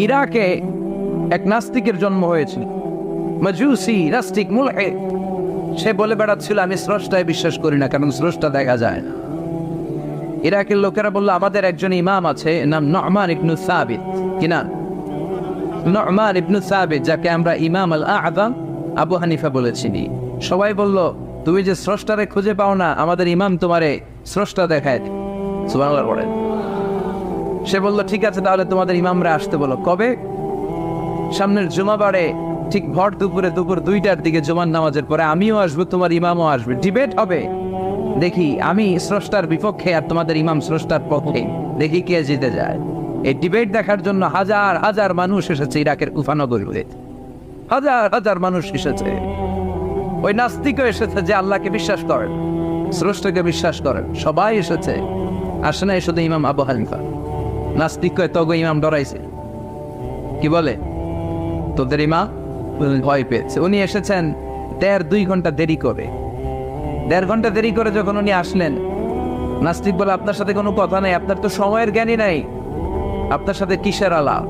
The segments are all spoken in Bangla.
ইরাকে এক নাস্তিকের জন্ম হয়েছিল, মাজুসি নাস্তিক মুলহিদ। সে বলে বেড়াচ্ছিল আমি স্রষ্টায় বিশ্বাস করি না, কারণ স্রষ্টা দেখা যায় না। ইরাকের লোকেরা বলল আমাদের একজন ইমাম আছে, নাম নু'মান ইবনে সাবিত। কি নাম? নু'মান ইবনে সাবিত, যাকে আমরা ইমাম আল আযম আবু হানিফা বলেছিলি। সবাই বলল তুমি যে স্রষ্টারে খুঁজে পাও না, আমাদের ইমাম তোমারে স্রষ্টা দেখায়। সুবহানাল্লাহ বলেন। সে বলল ঠিক আছে, তাহলে তোমাদের ইমামরা আসতে বলো। কবে? সামনের জুমাবারে ঠিক ভর দুপুরে, দুপুর 2টার দিকে জুমার নামাজের পরে আমিও আসবো, তোমার ইমামও আসবে, ডিবেট হবে। দেখি আমি স্রষ্টার বিপক্ষে আর তোমাদের ইমাম স্রষ্টার পক্ষে, দেখি কে জিতে যায়। এই ডিবেট দেখার জন্য হাজার হাজার মানুষ এসেছে ইরাকের কুফা নগরীতে। হাজার হাজার মানুষ এসেছে। ওই নাস্তিকও এসেছে যে আল্লাহকে বিশ্বাস করেন, স্রষ্টাকে বিশ্বাস করেন, সবাই এসেছে। আসে না শুধু ইমাম আবু হানিফা। নাস্তিক কয় তগো ইমাম ডরাইছে। কি বলে? তোদের ইমাম ভয় পেয়েছে। উনি এসেছেন 1.5-2 ঘন্টা দেরি করে। 1.5 ঘন্টা দেরি করে যখন উনি আসলেন, নাস্তিক বলে আপনার সাথে কোনো কথা নাই, আপনার তো সময়ের জ্ঞানই নাই, আপনার সাথে কিসের আলাপ?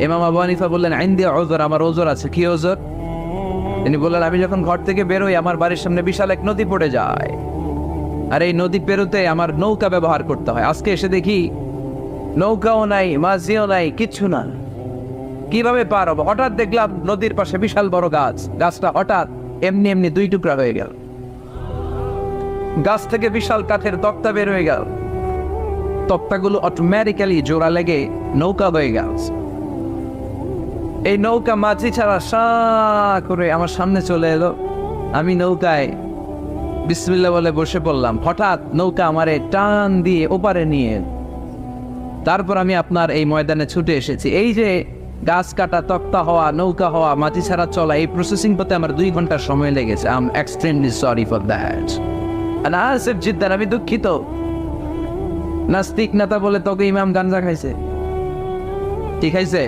ইমাম আবু হানিফা বললেন ইনদি উযর, আমার ওজর আছে। কি ওজর? তিনি বললেন আমি যখন ঘর থেকে বেরোই আমার বাড়ির সামনে বিশাল এক নদী পড়ে যায়, আর এই নদী পেরোতে আমার নৌকা ব্যবহার করতে হয়। আজকে এসে দেখি নৌকাও নাই, মাঝিও নাই, কিচ্ছু না। কিভাবে পার হবো? হঠাৎ দেখলাম নদীর পাশে বিশাল বড় গাছ, গাছটা হঠাৎ এমনি এমনি 2 টুকরা হয়ে গেল। গাছ থেকে বিশাল কাঠের তক্তা বের হয়ে গেল। তক্তাগুলো অটোমেটিক্যালি জোড়া লেগে নৌকা হয়ে গেল। এই নৌকা মাঝি ছাড়া সা করে আমার সামনে চলে এলো। আমি নৌকায় বিসমিল্লাহ বলে বসে পড়লাম। হঠাৎ নৌকা আমারে টান দিয়ে ওপারে নিয়ে এলো। তারপর আমি আপনার এই ময়দানে ছুটে এসেছি। এই যে গাছ কাটা, তক্তা হওয়া, নৌকা হওয়া, মাঝি ছাড়া চলা, এই প্রসেসিং করতে আমার 2 ঘন্টা সময় লেগেছে। I am extremely sorry for that. আর আসিফ জিদ্দার, আমি দুঃখিত। নাস্তিক নেতা বলে তোকে ইমাম গাঞ্জা খাইছে। ঠিক খাইছে?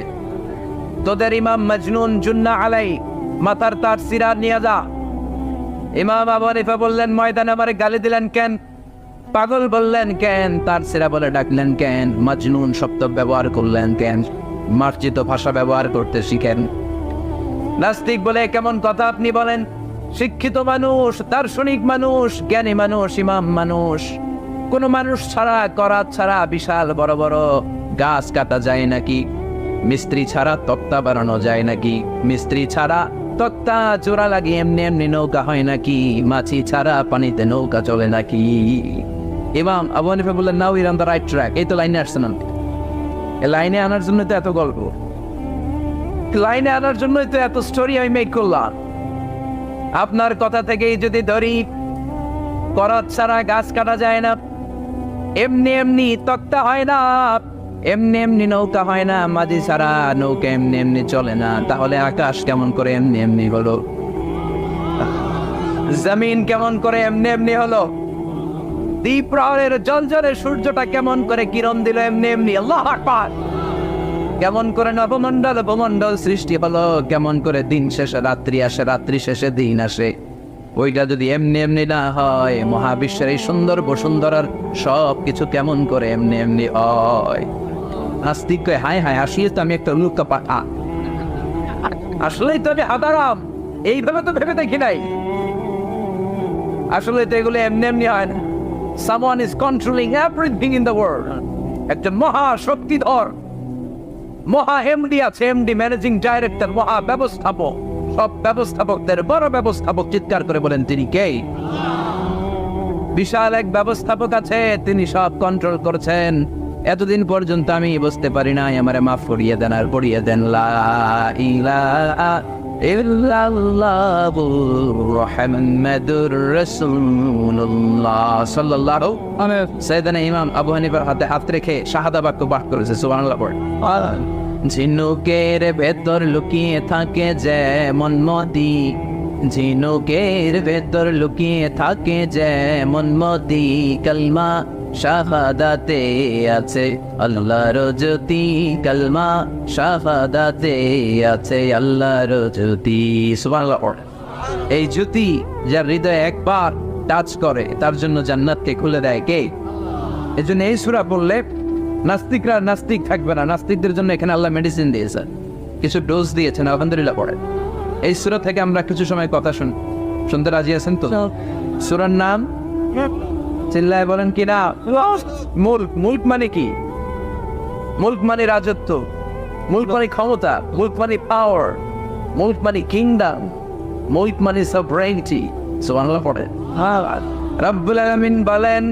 তোদের ইমাম মজনুন, জুন্না আলাই, মাথার তার সিরা নিয়ে যা। ইমাম আবু হানিফা বললেন ময়দানে আমারে গালি দিলেন কেন? পাগল বললেন কেন? তার সিরা বলে ডাকলেন কেন? মজনুন শব্দ ব্যবহার করলেন কেন? মার্জিত ভাষা ব্যবহার করতে শিখেন। নাস্তিক বলে কেমন কথা আপনি বলেন? শিক্ষিত মানুষ, দার্শনিক মানুষ, জ্ঞানী মানুষ, ইমাম মানুষ, কোন মানুষ ছাড়া, করাত ছাড়া বিশাল বড় বড় গাছ কাটা যায় নাকি? মিস্ত্রি ছাড়া তক্তা বানানো যায় নাকি? মিস্ত্রি ছাড়া তক্তা জোড়া লাগে এমনি এমনি নৌকা হয় নাকি? মাছি ছাড়া পানিতে নৌকা চলে নাকি? ইমাম আবু হানিফা বললেন now you're on the right track. এই তো লাইনে আসছেন আপনি। এই লাইনে আনার জন্য তো এত গল্প, লাইনে আনার জন্যই তো এত স্টোরি আমি মেক করলাম। আপনার কথা থেকেই যদি ধরি, করাত ছাড়া গাছ কাটা যায় না, এমনি এমনি তক্তা হয় না, এমনি এমনি নৌকা হয় না, মাঝি ছাড়া নৌকা এমনি এমনি চলে না, তাহলে আকাশ কেমন করে এমনি এমনি হলো? জমিন কেমন করে এমনি এমনি হলো? দ্বীপ প্রহরের জলজলে সূর্যটা কেমন করে কিরণ দিল এমনি এমনি? আল্লাহু আকবার! কেমন করে নবমণ্ডল ভূমণ্ডল সৃষ্টি হলো? কেমন করে দিন শেষে রাত্রি আসে, রাত্রি শেষে দিন আসে? ওইটা যদি এমনি এমনি না হয়, মহাবিশ্বের এই সুন্দর বসুন্ধরার সব কিছু কেমন করে এমনি এমনি হয়? নাস্তিক কয় হায় হায়, আসলে তো আমি একটা লুকা পাঠা, আসলেই তো আমি হাদারাম, এইভাবে তো ভেবে দেখি নাই। আসলে তো এগুলো এমনি এমনি হয় না। Someone is controlling everything in the world. একটা মহা শক্তিধর মহা এমডি আছে, এমডি ম্যানেজিং ডাইরেক্টর, মহা ব্যবস্থাপক, সব ব্যবস্থাপকদের বড় ব্যবস্থাপক। চিৎকার করে বলেন তিনি কে? বিশাল এক ব্যবস্থাপক আছে, তিনি সব কন্ট্রোল করছেন। এতদিন পর্যন্ত আমি বুঝতে পারি নাই, আমারে মাফ করিয়ে দেন আর পড়িয়ে দেন লা ইলাহা ইল্লাল্লাহু মুহাম্মাদুর রাসূলুল্লাহ সাল্লাল্লাহু আলাইহি সাইয়েদনা ইমাম আবু হানিফার হাতে হাত রেখে শাহাদা বাক্য পাঠ করেছে। সুবহানাল্লাহ পড়ে। ঝিনুকের ভেতর লুকিয়ে থাকে যেমন মতি, ঝিনুকের ভেতর লুকিয়ে থাকে যেমন মতি, কালমা শাহাদাতে আছে আল্লাহর জ্যোতি, কালমা শাহাদাতে আছে আল্লাহর জ্যোতি। সুবহানাল্লাহ। এই জ্যোতি যার হৃদয়ে একবার টাচ করে তার জন্য জান্নাতকে খুলে দেয় কে? এজন্য এই সূরা পড়লে নাস্তিকরা নাস্তিক থাকবে না। নাস্তিকদের জন্য এখানে আল্লাহ মেডিসিন দিয়েছে, কিছু ডোজ দিয়েছেন, আলহামদুলিল্লাহ পড়ে। এই সূরা থেকে আমরা কিছু সময় কথা শুনতে রাজি আছেন তো? সূরার নাম চিল্লায় বলেন কি না? মুলক। মুলক মানে কি? মুলক মানে রাজত্ব, মুলক মানে ক্ষমতা, মুলক মানে পাওয়ার, মুলক মানে কিংডম, মুলক মানে সভরেনিটি। সুবহানাল্লাহ পড়ে। রব্বুল আলামিন বলেন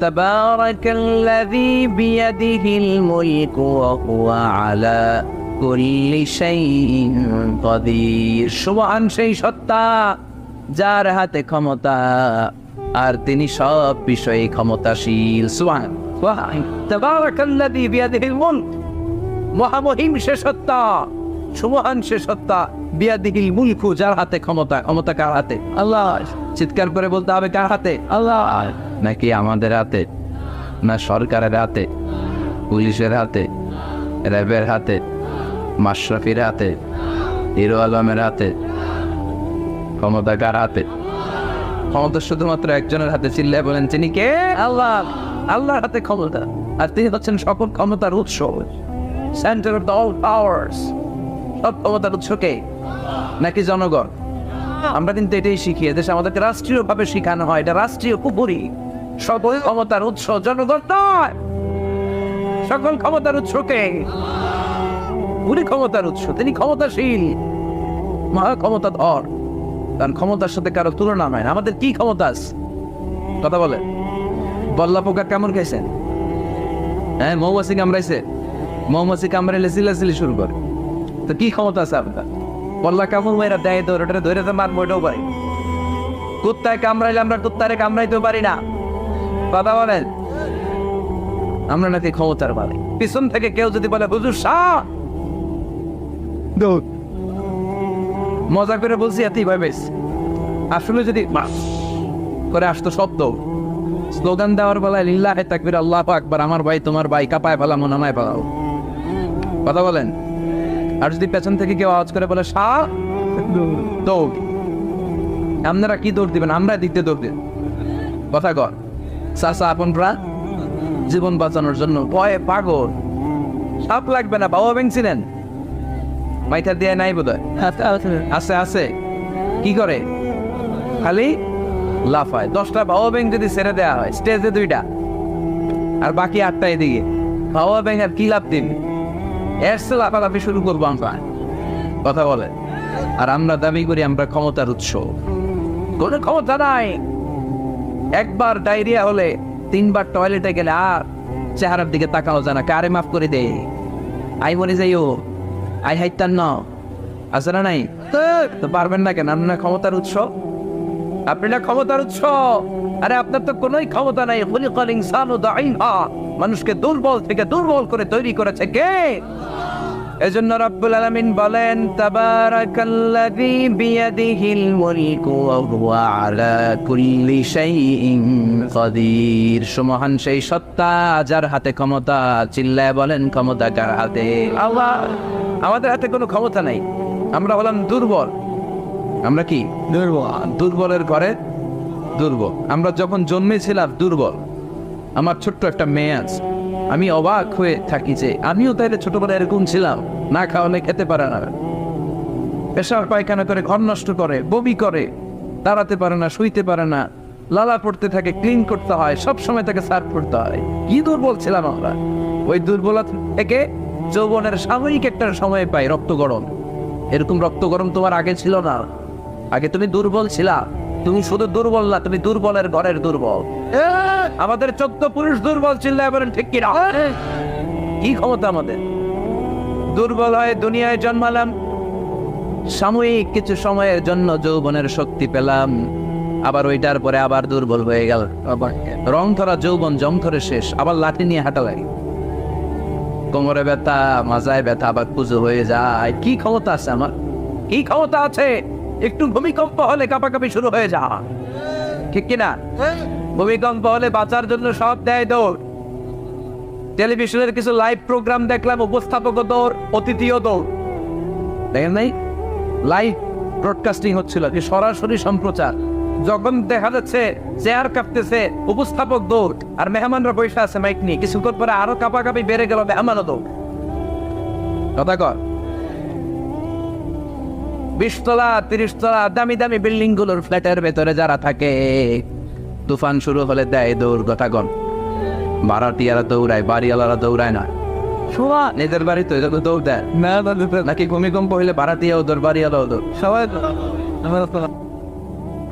তাবারাকাল্লাযী বিয়াদিহিল মুলকু ওয়া হুয়া আলা কুল্লি শাইইন কাদির। সুবহান সেই সত্তা যার হাতে ক্ষমতা আর তিনি সব বিষয়ে ক্ষমতাশীল। সুবহান। তাবারাকাল্লাযী বিয়াদিহিল মুলক, মহামহিম সে সত্তা, সুবহান সে সত্তা, বিয়াদিহিল মুলকু যার হাতে ক্ষমতা। ক্ষমতা কার হাতে? আল্লাহ। চিৎকার করে বলতে হবে কার হাতে? আল্লাহ। নাকি আমাদের হাতে, না সরকারের হাতে, পুলিশের হাতে, র্যাবের হাতে, মাশরাফির হাতে, হিরো আলমের হাতে? ক্ষমতা কার হাতে? ক্ষমতা শুধুমাত্র একজনের হাতে। চিল্লায় বলেন তিনি কে? আল্লাহ। আল্লাহর হাতে ক্ষমতা, আর তিনি হচ্ছেন সকল ক্ষমতার উৎস, সেন্টার অফ অল পাওয়ার্স। সব ক্ষমতার উৎস কে? নাকি জনগণ? আমরা কিন্তু এটাই শিখি, এদেশে আমাদেরকে রাষ্ট্রীয় ভাবে শিখানো হয় এটা রাষ্ট্রীয় কুপুরি। সকল ক্ষমতার উৎস জনগণ নয়, সকল ক্ষমতার উৎস কে? উনি ক্ষমতার উৎস, তিনি ক্ষমতাশীল, মহা ক্ষমতাধর, কারণ ক্ষমতার সাথে কারো তুলনা নয়। আমাদের কি ক্ষমতা আছে? কথা বলে। বল্লা পোকা কেমন খাইছেন? হ্যাঁ, মৌমাছি কামড়াইছে, মৌমাছি কামড়াইলে চিল্লাচিল্লি শুরু করে, তো কি ক্ষমতা আছে আপনার? বল্লা কামড় মেয়েরা দেয় ধরে, ওটা ধরে তো মারবো, এটাও পারি। কুত্তায় কামড়াইলে আমরা কুত্তারে কামড়াইতেও পারি না। কথা বলেন। আমরা নাকি ক্ষমতার মালিক। পিছন থেকে কেউ যদি বলে হুজুর শাহ, মজা করে বলছি এতই ভাবে, আসলে যদি করে আসতো শব্দ, স্লোগান দেওয়ার বেলায় লিল্লাহে তাকবীর, আল্লাহু আকবার, আমার ভাই তোমার ভাই, কাপায় ফেলা মনামায় ফেলাও। কথা বলেন। আর যদি পেছন থেকে কেউ আওয়াজ করে বলে শাহ, দৌড়। আপনারা কি দৌড় দিবেন? আমরা দিতে দৌড় দিন। কথা কর। চাচা আপনরা জীবন বাঁচানোর জন্য ভয়ে পাগল। সাপ লাগবে না, বাবা ব্যাংক ছিলেন, মাইথা দিয়ে নাই বোধ হয়। আছে আছে। কি করে? খালি লাফায়। 10টা বাবা ব্যাংক যদি ছেড়ে দেওয়া হয় স্টেজে 2টা, আর বাকি 8টা এদিকে, বাবা ব্যাংক আর কি লাভ দিন? এর সে লাফালাফি শুরু করবো আমরা। কথা বলে। আর আমরা দাবি করি আমরা ক্ষমতার উৎস। কোন ক্ষমতা নাই। একবার ডায়রিয়া হলে 3বার টয়লেটে গেলে আর চেহারার দিকে তাকাও জানা, কারে মাফ করে দে, আই মরে যাইও, আই হাইতান না, আছে না নাই? তো পারবেন না কেন? আপনার ক্ষমতার উৎস, আপনি না ক্ষমতার উৎস। আরে আপনার তো কোনোই ক্ষমতা নাই। খুলিকাল ইনসানু দাঈফা, মানুষকে দুর্বল থেকে দুর্বল করে তৈরি করেছে কে? এজন্য রব্বুল আলামিন বলেন তাবারাকাল্লাযী বিয়াদিহিল মুলকু ওয়া হুয়া আলা কুল্লি শাইইন কাদির। সুমহান সেই সত্তা যার হাতে ক্ষমতা। চিল্লায় বলেন ক্ষমতা কার হাতে? আল্লাহ। আমাদের হাতে কোনো ক্ষমতা নাই। আমরা হলাম দুর্বল। আমরা কি দুর্বল? দুর্বলের ঘরে দুর্বল। আমরা যখন জন্মেছিলাম দুর্বল। আমার ছোট্ট একটা মেয়ে আছে, আমি অবাক হয়ে থাকি যে আমিও তাইলে ছোটবেলায় এরকম ছিলাম, না খাওয়ালে খেতে পারে না, পেশাব পায়খানা করে, ঘর নষ্ট করে, বমি করে, দাঁড়াতে পারে না, শুইতে পারে না, লালা পড়তে থাকে, ক্লিন করতে হয়, সব সময় তাকে সার্ভ করতে হয়। কি দুর্বল ছিলাম আমরা। ওই দুর্বলতা থেকে যৌবনের সাময়িক একটা সময় পাই রক্ত গরম। এরকম রক্ত গরম তোমার আগে ছিল না। আগে তুমি দুর্বল ছিলা। তুমি শুধু দুর্বল না, তুমি দুর্বলের ঘরের দুর্বল। আমাদের 14 পুরুষ দুর্বল। চিল্লায় বলেন ঠিক কিনা? কি ক্ষমতা আমাদের? দুর্বল হয়ে দুনিয়ায় জন্মালাম, সাময়িক কিছু সময়ের জন্য যৌবনের শক্তি পেলাম, আবার ওইটার পরে আবার দুর্বল হয়ে গেল। রং ধরা যৌবন জং ধরে শেষ, আবার লাঠি নিয়ে হাঁটা লাগে, কোমরে ব্যথা, মাজায় ব্যথা, আবার পুজো হয়ে যায়। কি ক্ষমতা আছে আমার? কি ক্ষমতা আছে? একটু ভূমিকম্প হলে কাঁপাকাঁপি শুরু হয়ে যা, ঠিক কিনা? ভূমিকম্প হলে বাঁচার জন্য সব দেয় দৌড়। টেলিভিশনের কিছু লাইভ প্রোগ্রাম দেখলাম, উপস্থাপকও দৌড়, অতিথিও দৌড়। দেখেন নাই? লাইভ ব্রডকাস্টিং হচ্ছিল, সরাসরি সম্প্রচার। যখন দেখা যাচ্ছে চেয়ার কাঁপতেছে, উপস্থাপক দৌড়, আর মেহমানরা বসে আছে মাইক নিয়ে, কিছুক্ষণ পরে আরো কাঁপাকাঁপি বেড়ে গেল, মেহমানও দৌড়। কথা কর, 20 তলা 30 তলা দামি দামি বিল্ডিং গুলোর ফ্ল্যাটের ভেতরে যারা থাকে, তুফান শুরু হলে দেয় দৌড়। কথা কন, ভাড়াটিয়ারা দৌড়ায়, বাড়িওয়ালারা দৌড়ায় না। নিজের বাড়ি তো এরকম দৌড় দেয় না, নাকি ভূমিকম্প হইলে ভাড়াটিয়াও দৌড়, বাড়িওয়ালাও দৌড়, সবাই।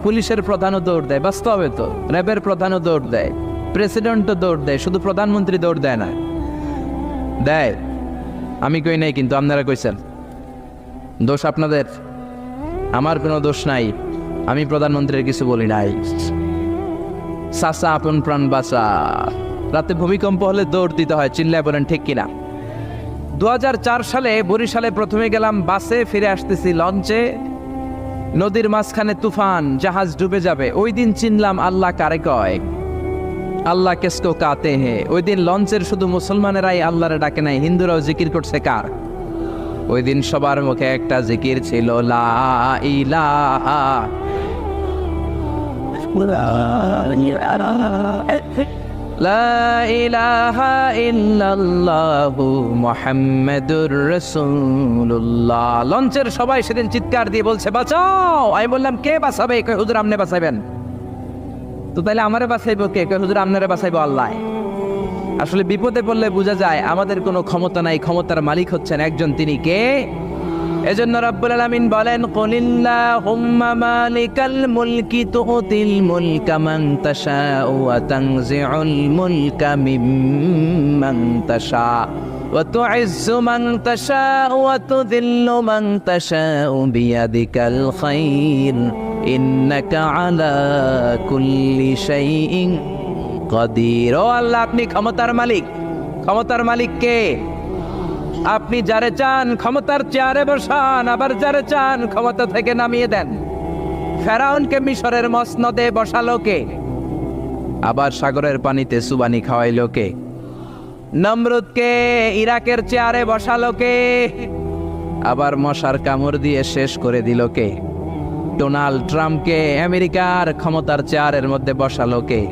পুলিশের প্রধানও দৌড় দেয়, বাস্তবে তো র্যাবের প্রধানও দৌড় দেয়, প্রেসিডেন্টও দৌড় দেয়, শুধু প্রধানমন্ত্রী দৌড় দেয় না। দেয়, আমি কই নাই, কিন্তু আপনারা কইছেন। দোষ আপনাদের, আমার কোনো দোষ নাই। আমি প্রধানমন্ত্রীর কিছু বলি নাই। চাচা আপন প্রাণ বাঁচা। রাতে ভূমিকম্প হলে দৌড় দিতে হয়, চিল্লায় বলেন ঠিক কিনা? 2004 সালে বরিশালে প্রথমে গেলাম বাসে, ফিরে আসতেছি লঞ্চে, নদীর মাঝখানে তুফান, জাহাজ ডুবে যাবে। ওই দিন চিনলাম আল্লাহ কারে কয়, আল্লাহ কেসকো কাতে হে। ওই দিন লঞ্চের শুধু মুসলমানেরাই আল্লাহরে ডাকে নাই, হিন্দুরাও জিকির করছে কার? ওই দিন সবার মুখে একটা জিকির ছিল, লা ইলাহা লা ইলাহা ইল্লাল্লাহু মুহাম্মাদুর রাসূলুল্লাহ। লঞ্চের সবাই সেদিন চিৎকার দিয়ে বলছে বাঁচাও। আমি বললাম কে বাঁচাবে? কই হুজুর আপনি বাঁচাবেন। তো তাইলে আমারে বাঁচাইবো কে? কই হুজুর আপনারে বাঁচাইবো আল্লাহ। আসলে বিপদে পড়লে বোঝা যায় আমাদের কোনো ক্ষমতা নাই, ক্ষমতার মালিক হচ্ছেন একজন, তিনি কে? এজন্য রাব্বুল আলামিন বলেন, কুলিল্লাহুম্মা মালিকাল মুলকি তুতিল মুলকা মান তাশাউ ওয়া তানজিউল মুলকা মিম্মান তাশা ওয়া তুইজ্জু মান তাশাউ ওয়া তুযিল্লু মান তাশাউ বিয়াদিকাল খায়র ইন্নাকা আলা কুল্লি শাইইন কাদির। ও আল্লাহ, আপনি ক্ষমতার মালিক। ক্ষমতার মালিক কে? আপনি যারে চান ক্ষমতার চেয়ারে বসান, আবার যারে চান ক্ষমতা থেকে নামিয়ে দেন। ফেরাউনকে মিশরের মসনদে বসালো কে? আবার সাগরের পানিতে সুবানি খাওয়াইলো কে? নমরুদকে ইরাকের চেয়ারে বসালো কে? আবার মশার কামড় দিয়ে শেষ করে দিল কে? ডোনাল্ড ট্রাম্পকে আমেরিকার ক্ষমতার চেয়ারের মধ্যে বসালো কে?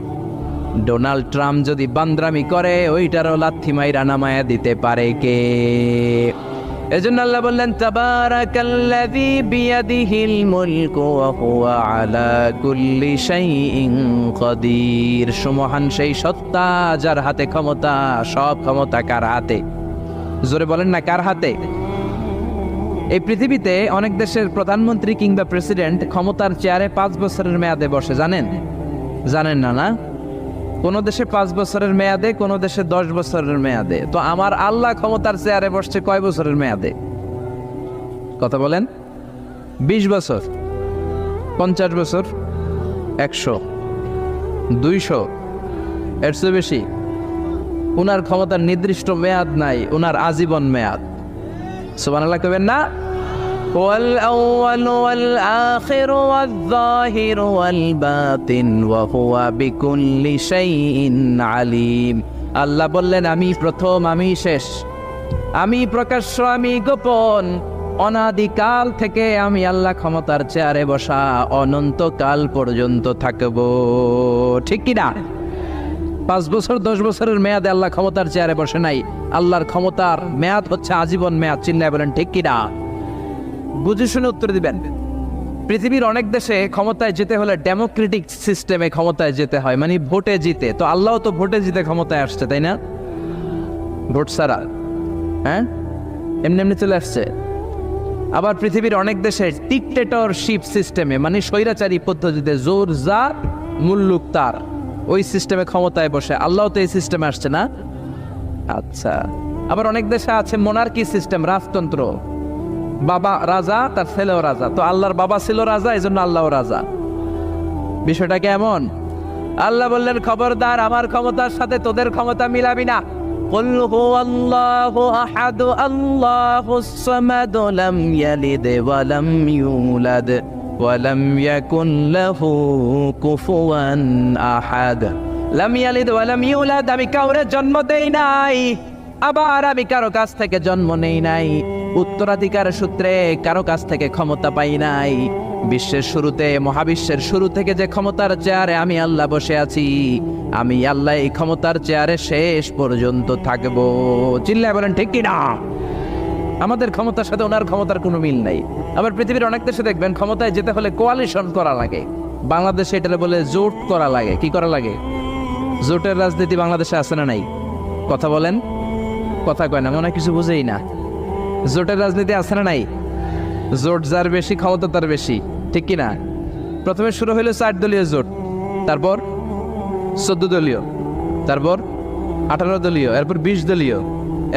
ডোনাল্ড ট্রাম্প যদি বান্দ্রামি করে, ওইটারও লাথি মাইরা নামায়া দিতে পারে কে? এজন্য আল্লাহ বললেন, তাবারাকাল্লাযী বিয়াদিহিল মুলকু ওয়া হুয়া আলা কুল্লি শাইইন কাদির। সুমহান সেই সত্তা যার হাতে ক্ষমতা, সব ক্ষমতা কার হাতে? জোরে বলেন না, কার হাতে? এই পৃথিবীতে অনেক দেশের প্রধানমন্ত্রী কিংবা প্রেসিডেন্ট ক্ষমতার চেয়ারে 5 বছরের মেয়াদে বসে, জানেন? জানেন না? না, কোন দেশে 5 বছরের মেয়াদে, কোন দেশে 10 বছরের মেয়াদে। তো আমার আল্লাহ ক্ষমতার চেয়ারে বসছে কয় বছরের মেয়াদে? কথা বলেন। 20 বছর, 50 বছর, 100, 200, এর চেয়ে বেশি? উনার ক্ষমতার নির্দিষ্ট মেয়াদ নাই, উনার আজীবন মেয়াদ। সুবহানাল্লাহ কইবেন না? ওয়াল আউয়ালু ওয়াল আখিরু ওয়াল যাহিরু ওয়াল বাতিন ওয়া হুয়া বিকুল্লি শাইইন আলিম। আল্লাহ বললেন, আমি প্রথম, আমি শেষ, আমি প্রকাশ্য, আমি গোপন। অনাদিকাল থেকে আমি আল্লাহ ক্ষমতার চেয়ারে বসা, অনন্তকাল পর্যন্ত থাকব। ঠিক কি না? 5 বছর 10 বছরের মেয়াদে আল্লাহ ক্ষমতার চেয়ারে বসে নাই। আল্লাহর ক্ষমতার মেয়াদ হচ্ছে আজীবন মেয়াদ। চিল্লায় বলেন ঠিক কি না? বুঝে শুনে উত্তর দিবেন। পৃথিবীর অনেক দেশে ক্ষমতায় যেতে হলে ডেমোক্রেটিক সিস্টেমে ক্ষমতায় যেতে হয়, মানে ভোটে জিতে। তো আল্লাহ তো ভোটে জিতে ক্ষমতায় আসছে, তাই না? ভোট ছাড়া, হ্যাঁ, এমনি এমনি চলে আসছে। আবার পৃথিবীর অনেক দেশে ডিক্টেটরশিপ সিস্টেমে, মানে স্বৈরাচারী পদ্ধতিতে, জোর যার মুল্লুক তার, ওই সিস্টেমে ক্ষমতায় বসে। আল্লাহ তো এই সিস্টেমে আসছে না? আচ্ছা। আবার অনেক দেশে আছে মোনার্কি সিস্টেম, রাজতন্ত্র, বাবা রাজা, তার ছেলেও রাজা। তো আল্লাহর বাবা ছিল রাজা, এই জন্য আল্লাহও রাজা। বিষয়টা কেমন? আল্লাহ বললেন, খবরদার, আমার ক্ষমতার সাথে তোদের ক্ষমতা মিলাবি না। কুল হুয়াল্লাহু আহাদ আল্লাহুস সামাদ লাম ইয়ালিদ ওয়া লাম ইউলাদ ওয়া লাম ইয়াকুন লাহু কুফুয়ান আহাদ। লাম ইয়ালিদ ওয়া লাম ইউলাদ, আমি কাউরে জন্ম দেই নাই, আবার আমি কারো কাছ থেকে জন্ম নেই নাই, উত্তরাধিকার সূত্রে কারো কাছ থেকে ক্ষমতা পাই নাই। বিশ্বের শুরুতে, মহাবিশ্বের শুরু থেকে যে ক্ষমতার চেয়ারে আমি আল্লাহ বসে আছি, আমি আল্লাহ এই ক্ষমতার চেয়ারে শেষ পর্যন্ত থাকবো। চিল্লায় বলেন ঠিক কিনা? আমাদের ক্ষমতার সাথে ওনার ক্ষমতার কোনো মিল নাই। আবার পৃথিবীর অনেক দেশে দেখবেন ক্ষমতায় যেতে হলে কোয়ালিশন করা লাগে। বাংলাদেশে এটা বলে জোট করা লাগে। কি করা লাগে? জোটের রাজনীতি বাংলাদেশে আছে না নাই? কথা বলেন, কথা কয় না, মনে হয় কিছু বুঝেই না। জোটের রাজনীতি আছে না নাই? জোট যার বেশি ক্ষমতা তার বেশি, ঠিক কিনা? প্রথমে শুরু হইলো 4 দলীয় জোট, তারপর 14 দলীয়, তারপর 18 দলীয়, এরপর 20 দলীয়,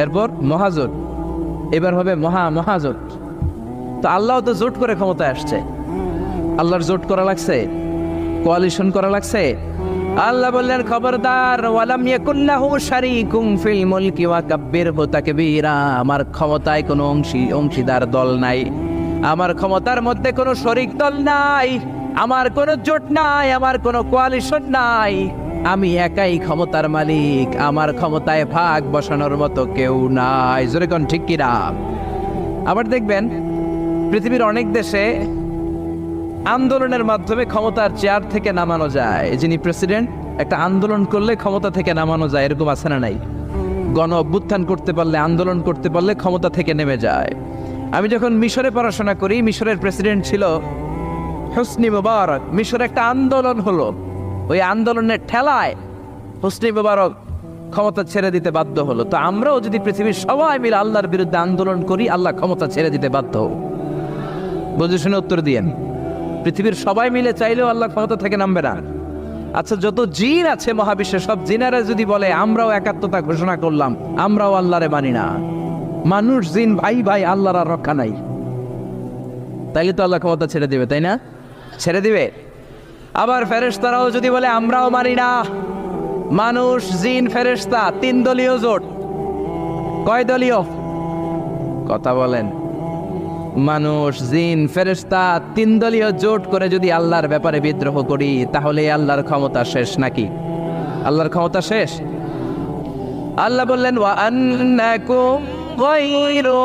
এরপর মহাজোট, এবার হবে মহাজোট। তো আল্লাহ তো জোট করে ক্ষমতায় আসছে। আল্লাহর জোট করা লাগছে, কোয়ালিশন করা লাগছে। আল্লাহ বললেন খবরদার, ওয়ালাম ইয়াকুল্লাহু শারীকুম ফিল মুলকি ওয়া কাব্বিরহু তাকবীরা। আমার ক্ষমতায় কোনো অংশীদার দল নাই, আমার ক্ষমতার মধ্যে কোনো শরিক দল নাই, আমার কোনো জোট নাই, আমার কোনো কোয়ালিশন নাই। আমি একাই ক্ষমতার মালিক, আমার ক্ষমতায় ভাগ বসানোর মতো কেউ নাই। জোরে কোন ঠিক কিনা? আবার দেখবেন পৃথিবীর অনেক দেশে আন্দোলনের মাধ্যমে ক্ষমতার চেয়ার থেকে নামানো যায়। যিনি প্রেসিডেন্ট, একটা আন্দোলন করলে ক্ষমতা থেকে নামানো যায়, এরকম আছে না নাই? গণ অভ্যুত্থান করতে পারলে, আন্দোলন করতে পারলে ক্ষমতা থেকে নেমে যায়। আমি যখন মিশরে পড়াশোনা করি, মিশরের প্রেসিডেন্ট ছিল হোসনি মুবারক। মিশরে একটা আন্দোলন হলো, ওই আন্দোলনের ঠেলায় হোসনি মুবারক ক্ষমতা ছেড়ে দিতে বাধ্য হলো। তো আমরাও যদি পৃথিবীর সবাই মিলে আল্লাহর বিরুদ্ধে আন্দোলন করি, আল্লাহ ক্ষমতা ছেড়ে দিতে বাধ্য। বুঝে শুনে উত্তর দিয়েন। পৃথিবীর সবাই মিলে চাইলেও আল্লাহ ক্ষমতা থেকে নামবে না। আচ্ছা, যত জিন আছে মহাবিশ্বে, সব জিনারা যদি বলে আমরাও একাত্মতা ঘোষণা করলাম, আমরাও আল্লাহরে মানি না, মানুষ জিন ভাই ভাই, আল্লাহর আর রক্ষা নাই, তাইলে তো আল্লাহ ক্ষমতা ছেড়ে দিবে, তাই না? ছেড়ে দিবে। আবার ফেরেশতারাও যদি বলে আমরাও মানি না, মানুষ জিন ফেরেশতা 3 দলীয় জোট। কয় দলীয়? কথা বলেন। মানুষ জিন ফেরেশতা 3 দলীয় জোট করে যদি আল্লাহর ব্যাপারে বিদ্রোহ করি, তাহলে আল্লাহর ক্ষমতা শেষ নাকি? আল্লাহর ক্ষমতা শেষ? আল্লাহ বললেন ওয়া আন্নাকুম গায়রু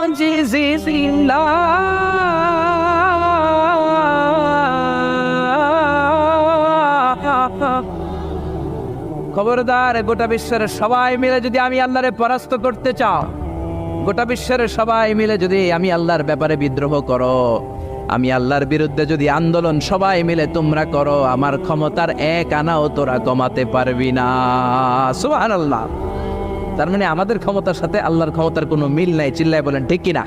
মুজিজিল্লাহ। খবরদার, গোটা বিশ্বের সবাই মিলে যদি আমি আল্লাহরে পরাস্ত করতে চাও, গোটা বিশ্বের সবাই মিলে যদি আমি আল্লাহর ব্যাপারে বিদ্রোহ করো, আমি আল্লাহর বিরুদ্ধে যদি আন্দোলন সবাই মিলে তোমরা করো, আমার ক্ষমতার 1 আনাও তোরা কমাতে পারবি না। সুবহানাল্লাহ। তার মানে আমাদের ক্ষমতার সাথে আল্লাহর ক্ষমতার কোনো মিল নাই। চিল্লায় বলেন ঠিক কিনা?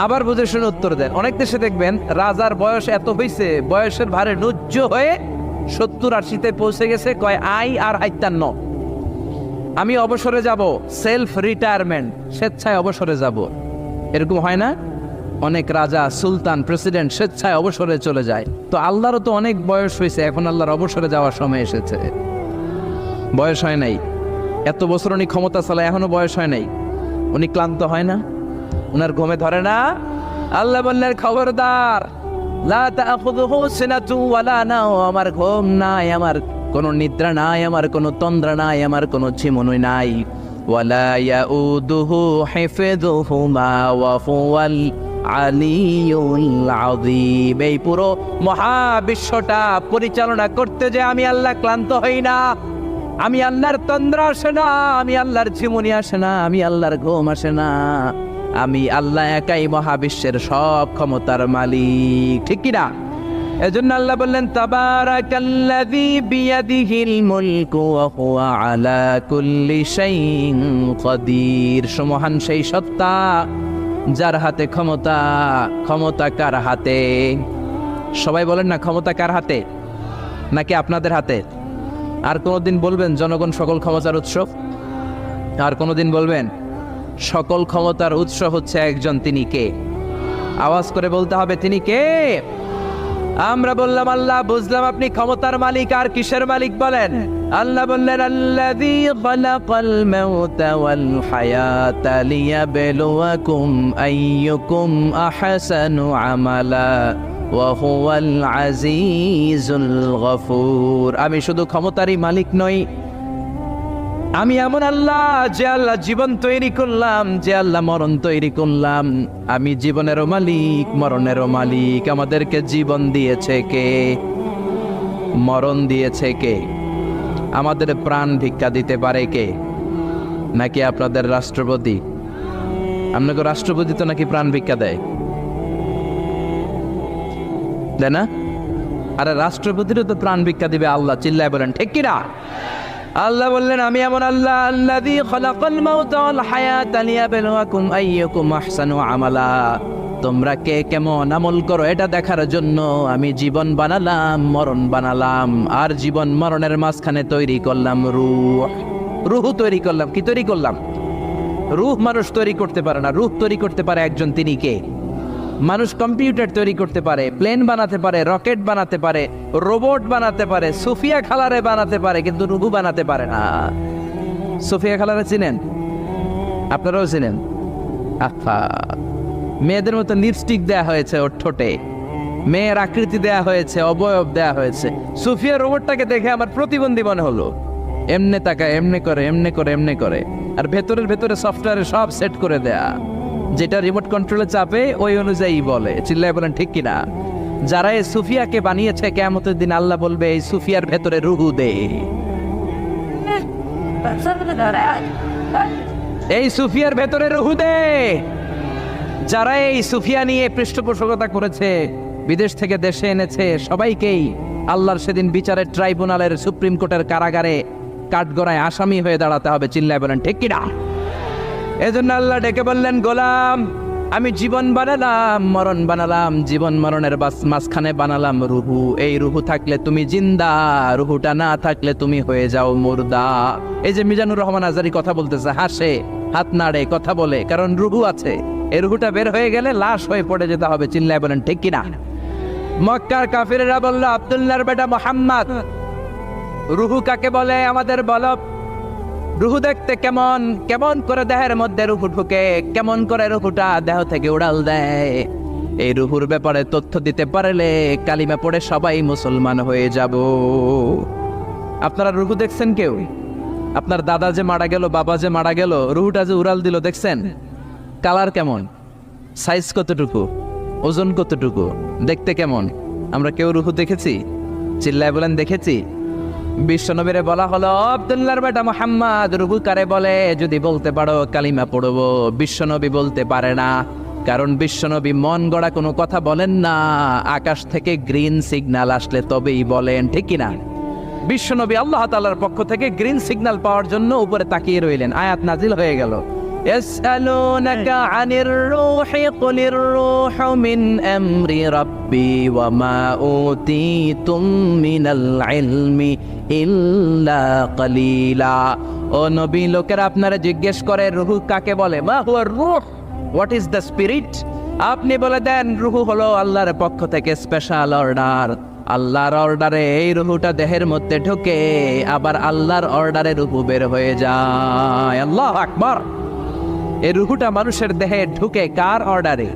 আবার বুঝে শুনে উত্তর দেন। অনেক দেশে দেখবেন রাজার বয়স এত হয়েছে, বয়সের ভারে নুজ্জ হয়ে 70-80-তে পৌঁছে গেছে, কয় আই আর হাইতান্ন, আমি অবসরে যাব, সেলফ রিটায়ারমেন্ট, স্বেচ্ছায় অবসরে যাব। এরকম হয় না? অনেক রাজা, সুলতান, প্রেসিডেন্ট স্বেচ্ছায় অবসরে চলে যায়। তো আল্লাহরও তো অনেক বয়স হয়েছে, এখন আল্লাহর অবসরে যাওয়ার সময় এসেছে। বয়স হয় নাই, এত বছর উনি ক্ষমতা চালায়, এখনো বয়স হয় নাই। উনি ক্লান্ত হয় না? উনার ঘুমে ধরে না? আল্লাহ বললেন খবরদার, লা তাখুযুহু সিনাতু ওয়ালা নাওম। আমার ঘুম নাই, আমার কোনো নিদ্রা নাই, আমার কোনো তন্দ্রা নাই, আমার কোনো ঝিমুনি নাই। ওয়ালা ইয়াউদুহু হিফযুহুমা ওয়া হুয়াল আলিয়ুল আযীম। এই পুরো মহাবিশ্বটা পরিচালনা করতে যে আমি আল্লাহ ক্লান্ত হই না, আমি আল্লাহর তন্দ্রা আসে না, আমি আল্লাহর ঝিমুনি আসে না, আমি আল্লাহর ঘুম আসে না। আমি আল্লাহ একাই মহাবিশ্বের সব ক্ষমতার মালিক, ঠিক কিনা? এজন্য আল্লাহ বললেন তাবারাকাল্লাযী বিয়াদিহিল মুলকু ওয়া হুয়া আলা কুল্লি শাইইন কাদির। সুমহান সেই সত্তা যার হাতে ক্ষমতা। ক্ষমতা কার হাতে? সবাই বলেন না, ক্ষমতা কার হাতে? নাকি আপনাদের হাতে? আর কোনোদিন বলবেন জনগণ সকল ক্ষমতার উৎস? আর কোনোদিন বলবেন সকল ক্ষমতার উৎস হচ্ছে একজন, তিনি কে? আওয়াজ করে বলতে হবে, তিনি কে? আমরা বললাম আল্লাহ, বুঝলাম আপনি ক্ষমতার মালিক। আর কিসের মালিক বলেন? আল্লাহ বললেন আল্লাযী খালাকাল মাউতা ওয়াল হায়াতা লিয়াবলুয়াকুম আইয়ুকুম আহসানু আমালা ওয়া হুয়াল আজিজুল গফুর। আমি শুধু ক্ষমতারই মালিক নই, আমি এমন আল্লাহ, যে আল্লাহ জীবন তৈরি করলাম, যে আল্লাহ মরণ তৈরি করলাম। আমি জীবনেরও মালিক, মরণেরও মালিক। আমাদেরকে জীবন দিয়েছে কে? মরণ দিয়েছে কে? আমাদের প্রাণ ভিক্ষা দিতে পারে কে? নাকি আপনাদের রাষ্ট্রপতি? আপনাকে রাষ্ট্রপতি তো নাকি প্রাণ ভিক্ষা দেয়, দেয় না? আরে রাষ্ট্রপতিরও তো প্রাণ ভিক্ষা দিবে আল্লাহ। চিল্লায় বলেন ঠিক কিনা? আল্লাহ বললেন, আমি এমন আল্লাহ, আল্লাযী খালাকাল মাউতা ওয়াল হায়াতা লিয়াবলুয়াকুম আইয়ুকুম আহসানু আমালা। তোমরা কে কেমন আমল করো এটা দেখার জন্য আমি জীবন বানালাম, মরণ বানালাম, আর জীবন মরণের মাঝখানে তৈরি করলাম রূহ। রূহ তৈরি করলাম। কি তৈরি করলাম? রূহ মানুষ তৈরি করতে পারে না, রূহ তৈরি করতে পারে একজন। তিনি কে? মানুষ কম্পিউটার তৈরি করতে পারে, প্লেন বানাতে পারে, রকেট বানাতে পারে, রোবট বানাতে পারে, সুফিয়া খালারে বানাতে পারে, কিন্তু রূহ বানাতে পারে না। সুফিয়া খালারে চিনেন? আপনারাও চিনেন? আফা, মেয়েদের মতো লিপস্টিক দেয়া হয়েছে ওর ঠোঁটে, মেয়ের আকৃতি দেয়া হয়েছে, অবয়ব দেয়া হয়েছে। সুফিয়া রোবটটাকে দেখে আমার প্রতিবন্ধী মনে হলো। এমনে তাকায়, এমনে করে, এমনে করে, এমনে করে, আর ভেতরে সফটওয়্যারে সব সেট করে দেয়া, যেটা রিমোট কন্ট্রোলে চাপে ওই অনুযায়ী বলে। চিল্লায় বলেন ঠিক কিনা? যারা এই সুফিয়াকে বানিয়েছে, কিয়ামতের দিন আল্লাহ বলবে, এই সুফিয়ার ভেতরে রূহ দে, এই সুফিয়ার ভেতরে রূহ দে। যারা এই সুফিয়া নিয়ে পৃষ্ঠপোষকতা করেছে, বিদেশ থেকে দেশে এনেছে, সবাইকেই আল্লাহর সেদিন বিচারের ট্রাইব্যুনালের, সুপ্রিম কোর্টের কারাগারে কাঠগড়ায় আসামি হয়ে দাঁড়াতে হবে। চিল্লায় বলেন ঠিক কিনা? এজন্য আল্লাহ ডেকে বললেন, গোলাম, আমি জীবন বানালাম, মরণ বানালাম, জীবন মরণের মাঝখানে বানালাম রুহু। এই রুহু থাকলে তুমি জিন্দা, রুহুটা না থাকলে তুমি হয়ে যাও মুর্দা। এই যে মিজানুর রহমান আজারি কথা বলতেছে, হাসে, হাত নাড়ে, কথা বলে, কারণ রুহু আছে। এই রুহুটা বের হয়ে গেলে লাশ হয়ে পড়ে যেতে হবে। চিল্লায় বলেন ঠিক কিনা? মক্কার কাফিরেরা বলল, আব্দুল্লাহর বেটা মুহাম্মদ, রুহু কাকে বলে আমাদের বলো। রুহু দেখতে কেমন, কেমন করে দেহের মধ্যে রুহু ঢুকে, কেমন করে রুহুটা দেহ থেকে উড়াল দেয়। এই রুহুর ব্যাপারে তথ্য দিতে পারলে কালিমা পড়ে সবাই মুসলমান হয়ে যাব। আপনারা রুহু দেখছেন কেউ? আপনার দাদা যে মারা গেল, বাবা যে মারা গেল, রুহুটা যে উড়াল দিল, দেখছেন? কালার কেমন, সাইজ কতটুকু, ওজন কতটুকু, দেখতে কেমন? আমরা কেউ রুহু দেখেছি? চিল্লায় বলেন দেখেছি? বিশ্বনবীরে বলা হলো, আব্দুল্লাহর বেটা মুহাম্মদ, রুহু কারে বলে যদি বলতে পারো কালিমা পড়বো। বিশ্বনবী বলতে পারে না, কারণ বিশ্বনবী মন গড়া কোনো কথা বলেন না। আকাশ থেকে গ্রিন সিগন্যাল আসলে তবেই বলেন, ঠিক কিনা? বিশ্বনবী আল্লাহ তাআলার পক্ষ থেকে গ্রিন সিগন্যাল পাওয়ার জন্য উপরে তাকিয়ে রইলেন। আয়াত নাজিল হয়ে গেল, يسألونك عن الروح قل الروح من أمر ربي وما أوتيتم من العلم إلا قليلا। ও নবী, লোকেরা আপনারা জিজ্ঞেস করে রূহ কাকে বলে, মা হুয়া রূহ, হোয়াট ইজ দ্য স্পিরিট? আপনি বলে দেন রূহ হলো আল্লাহর পক্ষ থেকে স্পেশাল অর্ডার। আল্লাহর অর্ডারে এই রূহটা দেহের মধ্যে ঢোকে, আবার আল্লাহর অর্ডারে রূহ বের হয়ে যায়। আল্লাহু আকবার। এই রুহুটা মানুষের দেহে ঢুকে কার অর্ডারে,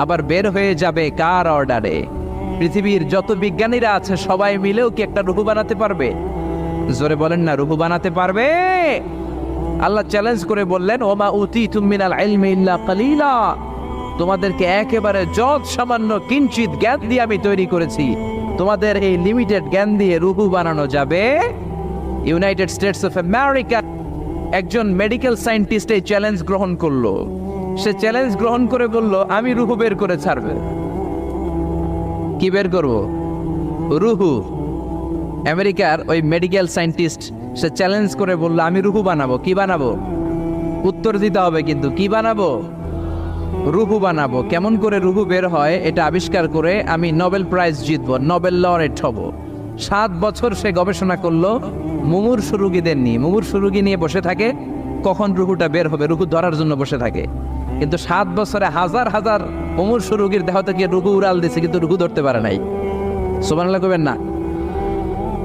আবার বের হয়ে যাবে কার অর্ডারে? পৃথিবীর যত বিজ্ঞানীরা আছে সবাই মিলেও কি একটা রুহু বানাতে পারবে? জোরে বলেন না, রুহু বানাতে পারবে? আল্লাহ চ্যালেঞ্জ করে বললেন, ওমা উতীতুম মিনাল ইলমি ইল্লা কালিলা। তোমাদেরকে একেবারে যত সামান্য কিঞ্চিত জ্ঞান দিয়ে আমি তৈরি করেছি, তোমাদের এই লিমিটেড জ্ঞান দিয়ে রুহু বানানো যাবে? ইউনাইটেড স্টেটস অফ আমেরিকা একজন মেডিকেল সায়েন্টিস্ট এই চ্যালেঞ্জ গ্রহণ করলো। সে চ্যালেঞ্জ গ্রহণ করে বলল, আমি রুহু বের করে ছাড়ব। কি বের করব? রুহু। আমেরিকার ওই মেডিকেল সায়েন্টিস্ট সে চ্যালেঞ্জ করে বলল, আমি রুহু বানাবো। কি বানাবো? উত্তর দিতে হবে কিন্তু, কি বানাবো? রুহু বানাবো। কেমন করে রুহু বের হয় এটা আবিষ্কার করে আমি নোবেল প্রাইজ জিতবো, নোবেল লরেট হব। 7 বছর সে গবেষণা করলো মুমূর্ষু রোগীদের নিয়ে। মুমূর্ষু রোগী নিয়ে বসে থাকে, কখন রুহুটা বের হবে, রুহু ধরার জন্য বসে থাকে। কিন্তু 7 বছরে হাজার হাজার মুমূর্ষু রোগীর দেহ থেকে রুহু উড়াল দিয়েছে, কিন্তু রুহু ধরতে পারে নাই। সুবহানাল্লাহ কইবেন না?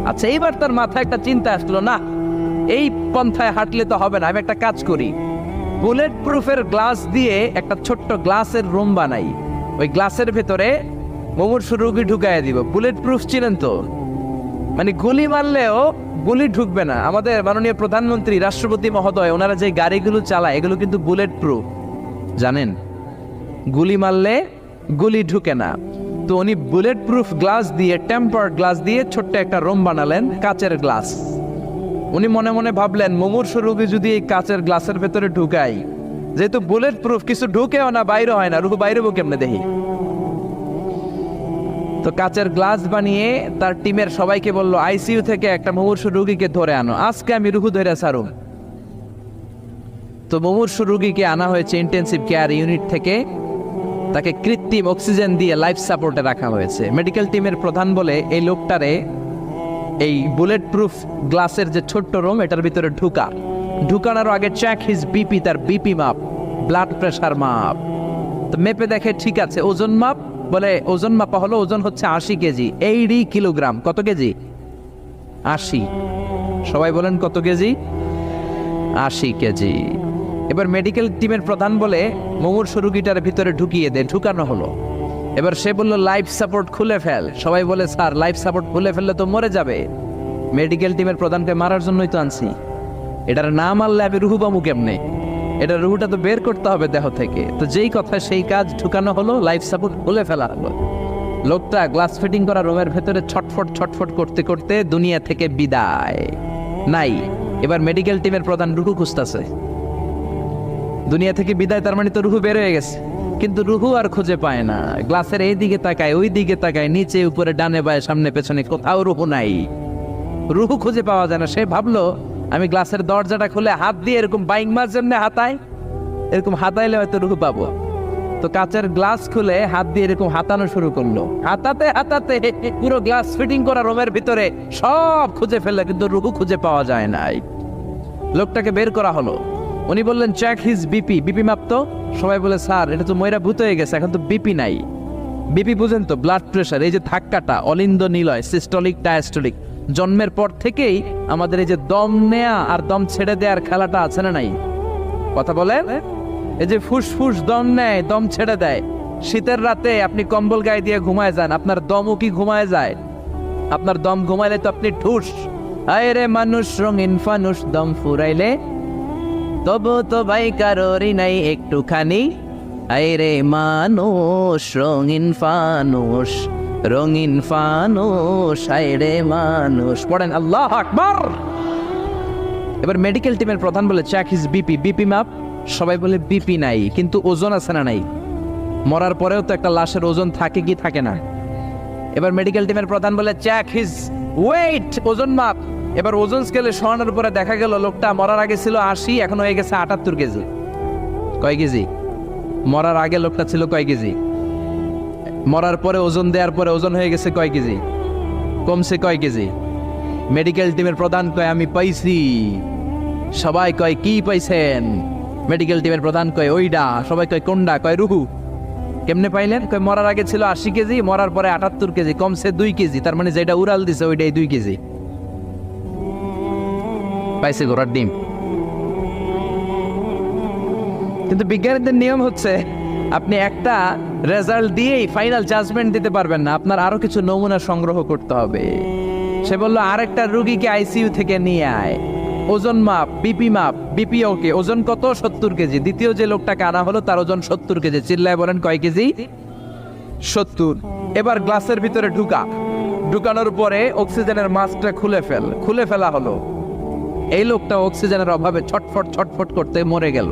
আচ্ছা, এইবার তার মাথায় একটা চিন্তা আসলো, না এই পন্থায় হাঁটলে তো হবে না, আমি একটা কাজ করি, বুলেট প্রুফের গ্লাস দিয়ে একটা ছোট্ট গ্লাসের রুম বানাই, ওই গ্লাসের ভেতরে মুমূর্ষু রোগী ঢুকাইয়া দিব। বুলেট প্রুফ চিনেন তো? মানে গুলি মারলেও গুলি ঢুকবে না। আমাদের মাননীয় প্রধানমন্ত্রী, রাষ্ট্রপতি মহোদয়, ওনারা যে গাড়িগুলো চালায় এগুলো কিন্তু বুলেট প্রুফ, জানেন? গুলি মারলে গুলি ঢুকে না। তো উনি বুলেট প্রুফ গ্লাস দিয়ে, টেম্পার্ড গ্লাস দিয়ে ছোট্ট একটা রুম বানালেন, কাচের গ্লাস। উনি মনে মনে ভাবলেন, মুমূর্ষু রোগী যদি এই কাচের গ্লাসের ভেতরে ঢুকাই, যেহেতু বুলেট প্রুফ, কিছু ঢুকেও না, বাইরে হয় না, রুহু বাইরে কেমনে দেখি। তো কাচের গ্লাস বানিয়ে তার টিমের সবাইকে বলল, আইসিইউ থেকে একটা মুমূর্ষু রোগীকে ধরে আনো, আজকে আমি রুহু ধরে ছাড়ুম। তো মুমূর্ষু রোগীকে আনা হয়েছে ইন্টেন্সিভ কেয়ার ইউনিট থেকে, তাকে কৃত্রিম অক্সিজেন দিয়ে লাইফ সাপোর্টে রাখা হয়েছে। মেডিকেল টিমের প্রধান বলে, এই লোকটারে এই বুলেট প্রুফ গ্লাসের যে ছোট্ট রুম, এটার ভিতরে ঢুকানোর আগে চেক হিজ বিপি, তার বিপি মাপ, ব্লাড প্রেশার মাপ। তো মেপে দেখে ঠিক আছে। ওজন মাপ, বলে ওজন মাপা হলো, ওজন হচ্ছে 80 কেজি, 80 কিলোগ্রাম। কত কেজি? 80। সবাই বলেন কত কেজি? 80 কেজি। এবার মেডিকেল টিমের প্রধান বলে, মুমূর্ষু রোগীটার ভিতরে ঢুকিয়ে দে। ঢুকানো হলো। এবার সে বলল, লাইফ সাপোর্ট খুলে ফেল। সবাই বলে, স্যার লাইফ সাপোর্ট খুলে ফেললে তো মরে যাবে। মেডিকেল টিমের প্রধানকে মারার জন্যই তো আনছি, এটার না মারলে আমি রুহু পামু কেমনে? এটা রুহুটা তো বের করতে হবে দেহ থেকে। তো যেই কথা সেই কাজ, ঢুকানো হলো, লাইফ সাপোর্ট খুলে ফেলা হলো। লোকটা গ্লাস ফিটিং করা রুমের ভেতরে ছটফট করতে করতে দুনিয়া থেকে বিদায় নাই। এবার মেডিকেল টিমের প্রধান রুহু খুঁজতেছে। দুনিয়া থেকে বিদায়, তার মানে তো রুহু বের হয়ে গেছে, কিন্তু রুহু আর খুঁজে পায় না। গ্লাসের এই দিকে তাকায়, ওই দিকে তাকায়, নিচে উপরে, ডানে বায়ে, সামনে পেছনে, কোথাও রুহু নাই। রুহু খুঁজে পাওয়া যায় না। সে ভাবলো, আমি গ্লাসের দরজাটা খুলে হাত দিয়ে এরকম বাইং মাছ যেমনি হাতায়, এরকম হাতাইলে হয়তো রুহু পাবো। তো কাচের গ্লাস খুলে হাত দিয়ে এরকম হাতানো শুরু করলো। হাতাতে হাতাতে পুরো গ্লাস ফিটিং করা রুমের ভিতরে সব খুঁজে ফেললো, কিন্তু রুহু খুঁজে পাওয়া যায় নাই। লোকটাকে বের করা হলো। উনি বললেন, চেক হিজ বিপি, বিপি মাপতো। সবাই বলে, স্যার এটা তো ময়রা ভূত হয়ে গেছে, এখন তো বিপি নাই। বিপি বুঝেন তো, ব্লাড প্রেশার। এই যে ধাক্কাটা, অলিন্দ নিলয়, সিস্টলিক ডায়াস্টলিক, জন্মের পর থেকেই আমাদের এই যে দম নেয়া আর দম ছেড়ে দেওয়ার খেলাটা আছে না নাই? কথা বলেন। এই যে ফুসফুস দম নেয়, দম ছেড়ে দেয়। শীতের রাতে আপনি কম্বল গায়ে দিয়ে ঘুমায় যান, আপনার দমও কি ঘুমায় যায়? আপনার দম ঘুমাইলে তো আপনি ঠুস। আয় রে মানুষ রঙিন ফানুষ, দম ফুরাইলে তবু তো ভাই কারোরই নাই একটুখানি। আয় রে মানুষ রঙিন ফানুষ, রঙিন ফানুষ, আয় রে মানুষ। পড়েন আল্লাহু আকবার। এবার মেডিকেল টিমের প্রধান বলে, চেক হিজ বিপি, বিপি মাপ। সবাই বলে, বিপি নাই, কিন্তু ওজন আছে না নাই? মরার পরেও তো একটা লাশের ওজন থাকে কি থাকে না? এবার মেডিকেল টিমের প্রধান বলে, চেক হিজ ওয়েট, ওজন মাপ। এবার ওজন স্কেলে সরানোর পরে দেখা গেল লোকটা মরার আগে ছিল 80, এখন হয়ে গেছে 78 কেজি। কয় কেজি? মরার আগে লোকটা ছিল কয় কেজি? মরার পরে ওজন দেওয়ার পরে ওজন হয়ে গেছে কয় কেজি? কমছে কয় কেজি? মেডিকেল টিমের প্রধান কয়, আমি পাইছি। সবাই কয়, কি পাইছেন? মেডিকেল টিমের প্রধান কয়, ওইডা। সবাই কয়, কোনডা? কয়, রুহু। কেমনে পাইলেন? কয়, মরার আগে ছিল 80 কেজি, মরার পরে 78 কেজি, কমছে 2 কেজি। তার মানে যেটা উড়াল দিছে ওইটাই 2 কেজি। পাইছে ঘোড়ার ডিম। কিন্তু বিজ্ঞানীদের নিয়ম হচ্ছে, আপনি একটা রেজাল্ট দিয়েই ফাইনাল জাজমেন্ট দিতে পারবেন না, আপনার আরো কিছু নমুনা সংগ্রহ করতে হবে। সে বললো, আরেকটা রোগীকে আইসিইউ থেকে নিয়ে আয়, ওজন মাপ, বিপি মাপ। বিপি ওকে, ওজন কত? 70 কেজি। দ্বিতীয় যে লোকটাকে আনা হলো তার ওজন 70 কেজি। চিল্লায় বলেন, কয় কেজি? 70। এবার গ্লাসের ভিতরে ঢুকানোর পরে অক্সিজেনের মাস্কটা খুলে ফেলা হলো। এই লোকটা অক্সিজেনের অভাবে ছটফট করতে মরে গেল।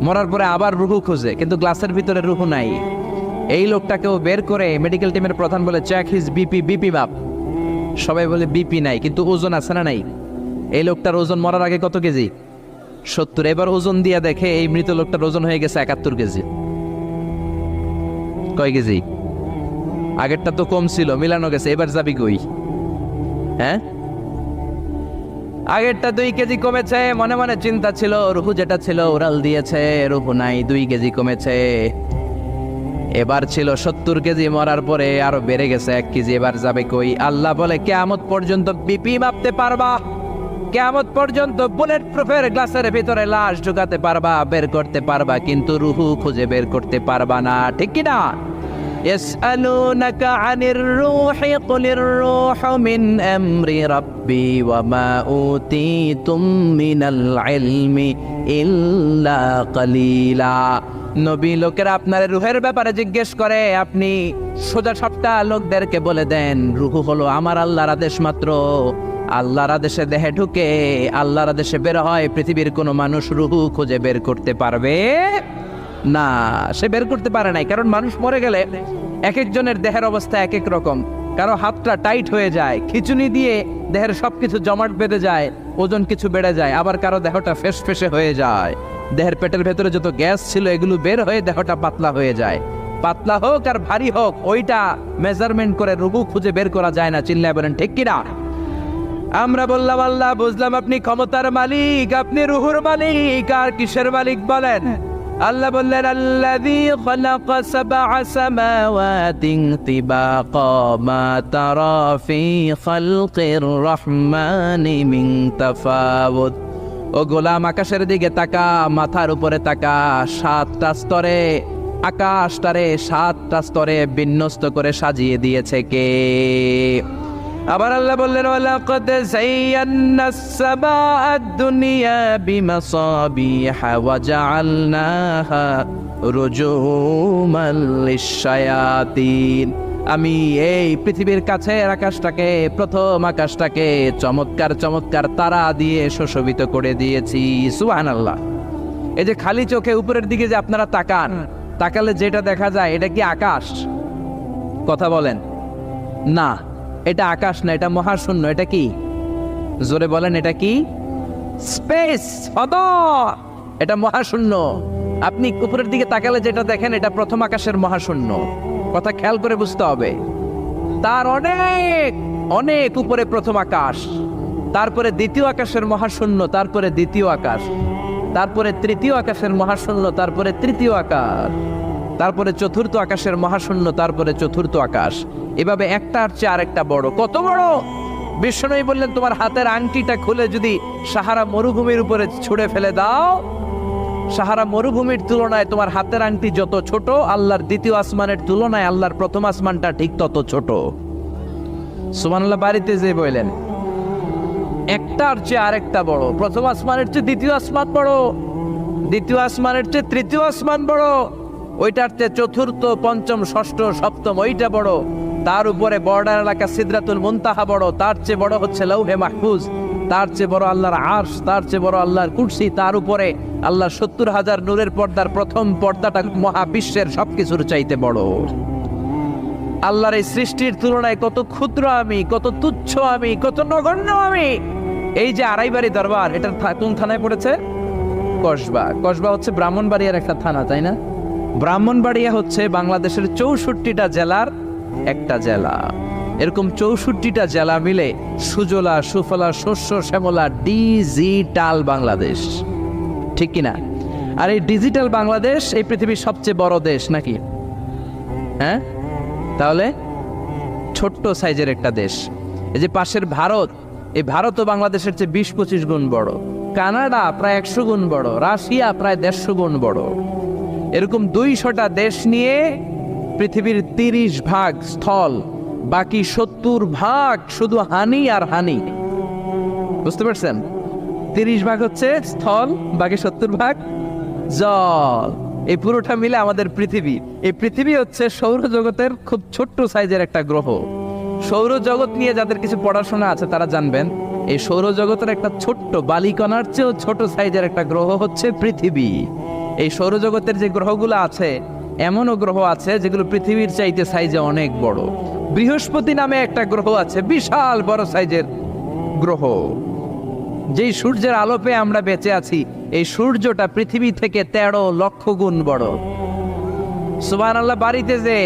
মরার পরে আবার রুহু খোঁজে, কিন্তু গ্লাসের ভিতরে রুহু নাই। এই লোকটাকেও বের করে মেডিকেল টিমের প্রধান বলে, চেক হিজ বিপি, বিপি মাপ। সবাই বলে, বিপি নাই, কিন্তু ওজন আছে না নাই? এই লোকটার ওজন মরার আগে কত কেজি? 70। এবার ওজন দিয়া দেখে এই মৃত লোকটার ওজন হয়ে গেছে 71 কেজি। কয় কেজি? আগেরটা তো কম ছিল, মিলানো গেছে। এবার যাবি কই? হ্যাঁ, আগেরটা 2 কেজি কমেছে। মনে মনে চিন্তা ছিল, রুহু যেটা ছিল উড়াল দিয়েছে, রুহু নাই, 2 কেজি কমেছে। এবার ছিল 70 কেজি, মরার পরে আরো বেড়ে গেছে 1 কেজি। এবার যাবে কই? আল্লাহ বলে, কিয়ামত পর্যন্ত বিপি মাপতে পারবা, কিয়ামত পর্যন্ত বুলেট প্রুফের গ্লাসের ভিতরে লাশ ঢুকাতে পারবা, বের করতে পারবা, কিন্তু রুহু খুঁজে বের করতে পারবা না। ঠিক কি না? ইয়াসআলুনাকা আনির রূহি কুলির রূহু মিন আমরি রাব্বি ওয়া মা উতীতুম মিনাল ইলমি ইল্লা কালিলা। নবী লোকেরা আপনার রুহের ব্যাপারে জিজ্ঞেস করে, আপনি সোজা সাপটা লোকদেরকে বলে দেন, রুহু হলো আমার আল্লাহর আদেশ মাত্র। আল্লাহর আদেশে দেহে ঢুকে, আল্লাহর আদেশে বের হয়। পৃথিবীর কোনো মানুষ রুহু খুঁজে বের করতে পারবে না, সে বের করতে পারে নাই। কারণ মানুষ মরে গেলে এক একজনের দেহের অবস্থা এক এক রকম। কারো হাতটা টাইট হয়ে যায়, খিচুনি দিয়ে দেহের সবকিছু জমাট বেঁধে যায়, ওজন কিছু বেড়ে যায়। আবার কারো দেহটা ফেসফেসে হয়ে যায়, দেহের পেটের ভেতরে যত গ্যাস ছিল এগুলো বের হয়ে দেহটা পাতলা হয়ে যায়। পাতলা হোক আর ভারী হোক, ওইটা মেজারমেন্ট করে রুহু খুঁজে বের করা যায় না। চিল্লায় বলেন ঠিক কিনা? আমরা বললাম আল্লাহ, বুঝলাম আপনি ক্ষমতার মালিক, আপনি রুহুর মালিক, আর কিসের মালিক বলেন? আল্লাহ বললেন, আল্লাযী খালাকা সাবআ সামাওয়াতিন তিবাকা মা তারা ফি খালকির রহমানি মিন তাফাউত। ও গোলাম, আকাশের দিকে তাকা, মাথার উপরে তাকা। 7টা স্তরে আকাশটারে 7টা স্তরে বিন্যস্ত করে সাজিয়ে দিয়েছে কে? আবার আল্লাহ বললেন, ওয়ালাকাদ যায়্যানাস সামাআদ দুনিয়া বিমাসাবিহা ওয়া জাআলনাহা রুজুমান লিশ-শায়াতিন। আমি এই পৃথিবীর কাছের আকাশটাকে, প্রথম আকাশটাকে চমৎকার চমৎকার তারা দিয়ে সুশোভিত করে দিয়েছি। সুবহানাল্লাহ। এই যে খালি চোখে উপরের দিকে যে আপনারা তাকান, তাকালে যেটা দেখা যায় এটা কি আকাশ? কথা বলেন না, এটা আকাশ না, এটা মহাশূন্য। এটা কি? জোরে বলেন, এটা কি? স্পেস, এটা মহাশূন্য। আপনি উপরের দিকে তাকালে যেটা দেখেন এটা প্রথম আকাশের মহাশূন্য। কথা খেয়াল করে বুঝতে হবে। তার অনেক অনেক উপরে প্রথম আকাশ, তারপরে দ্বিতীয় আকাশের মহাশূন্য, তারপরে দ্বিতীয় আকাশ, তারপরে তৃতীয় আকাশের মহাশূন্য, তারপরে তৃতীয় আকাশ, তারপরে চতুর্থ আকাশের মহাশূন্য, তারপরে চতুর্থ আকাশ। এভাবে একটার চেয়ে আরেকটা বড়। কত বড়? বিষ্ণু বললেন, তোমার হাতের আংটিটা খুলে যদি সাহারা মরুভূমির উপরে ছুঁড়ে ফেলে দাও, সাহারা মরুভূমির তুলনায় তোমার হাতের আংটি যত ছোট, আল্লাহর দ্বিতীয় আসমানের তুলনায় আল্লাহর প্রথম আসমানটা ঠিক তত ছোট। সুবহানাল্লাহ। বাড়িতে যে বললেন, একটার চেয়ে আরেকটা বড়। প্রথম আসমানের চেয়ে দ্বিতীয় আসমান বড়, দ্বিতীয় আসমানের চেয়ে তৃতীয় আসমান বড়, ওইটার চেয়ে চতুর্থ, পঞ্চম, ষষ্ঠ, সপ্তম ওইটা বড়। তার উপরে বর্ডার এলাকা সিদরাতুল মুনতাহা বড়, তার চেয়ে বড় হচ্ছে লৌহে মাহফুজ, তার চেয়ে বড় আল্লাহর আরশ, তার চেয়ে বড় আল্লাহর কুরসি, তার উপরে আল্লাহর 70,000 নূরের পর্দার প্রথম পর্দাটা মহাবিশ্বের সবকিছুর চাইতে বড়। আল্লাহর এই সৃষ্টির তুলনায় কত ক্ষুদ্র আমি, কত তুচ্ছ আমি, কত নগণ্য আমি। এই যে আড়াইবাড়ি দরবার, এটা কোন থানায় পড়েছে? কসবা। কসবা হচ্ছে ব্রাহ্মণবাড়িয়ার একটা থানা, তাই না? ব্রাহ্মণবাড়িয়া হচ্ছে বাংলাদেশের 64টা জেলার একটা জেলা। এরকম 64টা জেলা মিলে সুজলা সুফলা শস্য শ্যামলা ডিজিটাল বাংলাদেশ, ঠিক কিনা? আর এই ডিজিটাল বাংলাদেশ এই পৃথিবীর সবচেয়ে বড় দেশ নাকি? হ্যাঁ, তাহলে ছোট্ট সাইজের একটা দেশ। এই যে পাশের ভারত, এই ভারতও বাংলাদেশের চেয়ে 20-25 গুণ বড়। কানাডা প্রায় 100 গুণ বড়, রাশিয়া প্রায় 150 গুণ বড়। এরকম 200টা দেশ নিয়ে পৃথিবীর 30 ভাগ স্থল, বাকি 70 ভাগ শুধু হানি আর হানি। বুঝতে পারছেন? 30 ভাগ হচ্ছে স্থল, বাকি 70 ভাগ জল। এই পুরোটা মিলে আমাদের পৃথিবী। এই পৃথিবী হচ্ছে সৌরজগতের খুব ছোট্ট সাইজের একটা গ্রহ। সৌরজগৎ নিয়ে যাদের কিছু পড়াশোনা আছে তারা জানবেন, এই সৌরজগতের একটা ছোট্ট বালিকণার চেয়েও ছোট সাইজের একটা গ্রহ হচ্ছে পৃথিবী। এই সৌরজগতের যে গ্রহগুলো আছে, এমনও গ্রহ আছে যেগুলো পৃথিবীর চাইতে সাইজে অনেক বড়। বৃহস্পতি নামে একটা গ্রহ আছে, বিশাল বড় সাইজের গ্রহ। যেই সূর্যের আলো পেয়ে আমরা বেঁচে আছি, এই সূর্যটা পৃথিবী থেকে 13 লক্ষ গুণ বড়। সুবহানাল্লাহ। বাড়িতে যে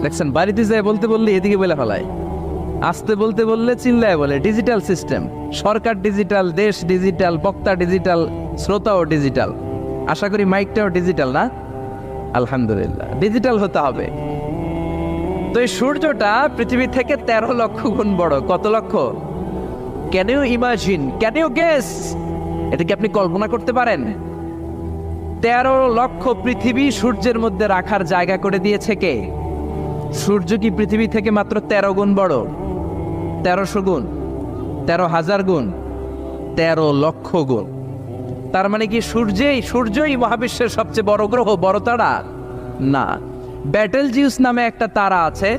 দেখছেন, বাড়িতে যে বলতে বললে এদিকে বলে ফেলায়, আসতে বলতে বললে চিল্লায় বলে। ডিজিটাল সিস্টেম, সরকার ডিজিটাল, দেশ ডিজিটাল, বক্তা ডিজিটাল, শ্রোতাও ডিজিটাল। আশা করি মাইকটাও ডিজিটাল না? আলহামদুলিল্লাহ, ডিজিটাল হতে হবে। তো এই সূর্যটা পৃথিবী থেকে 13 লক্ষ গুণ বড়। কত lakh? Can you imagine, can you guess? এটা কি আপনি কল্পনা করতে পারেন? 13 লক্ষ পৃথিবী সূর্যের মধ্যে রাখার জায়গা করে দিয়েছে কে? সূর্য কি পৃথিবী থেকে মাত্র 13 গুণ বড়? 1300 গুণ, 13,000 গুণ, 13 লক্ষ গুণ। তার মানে কি সূর্যই মহাবিশ্বের সবচেয়ে বড় গ্রহ, বড় তারা? না, ব্যাটেলজিউস নামে একটা তারা আছে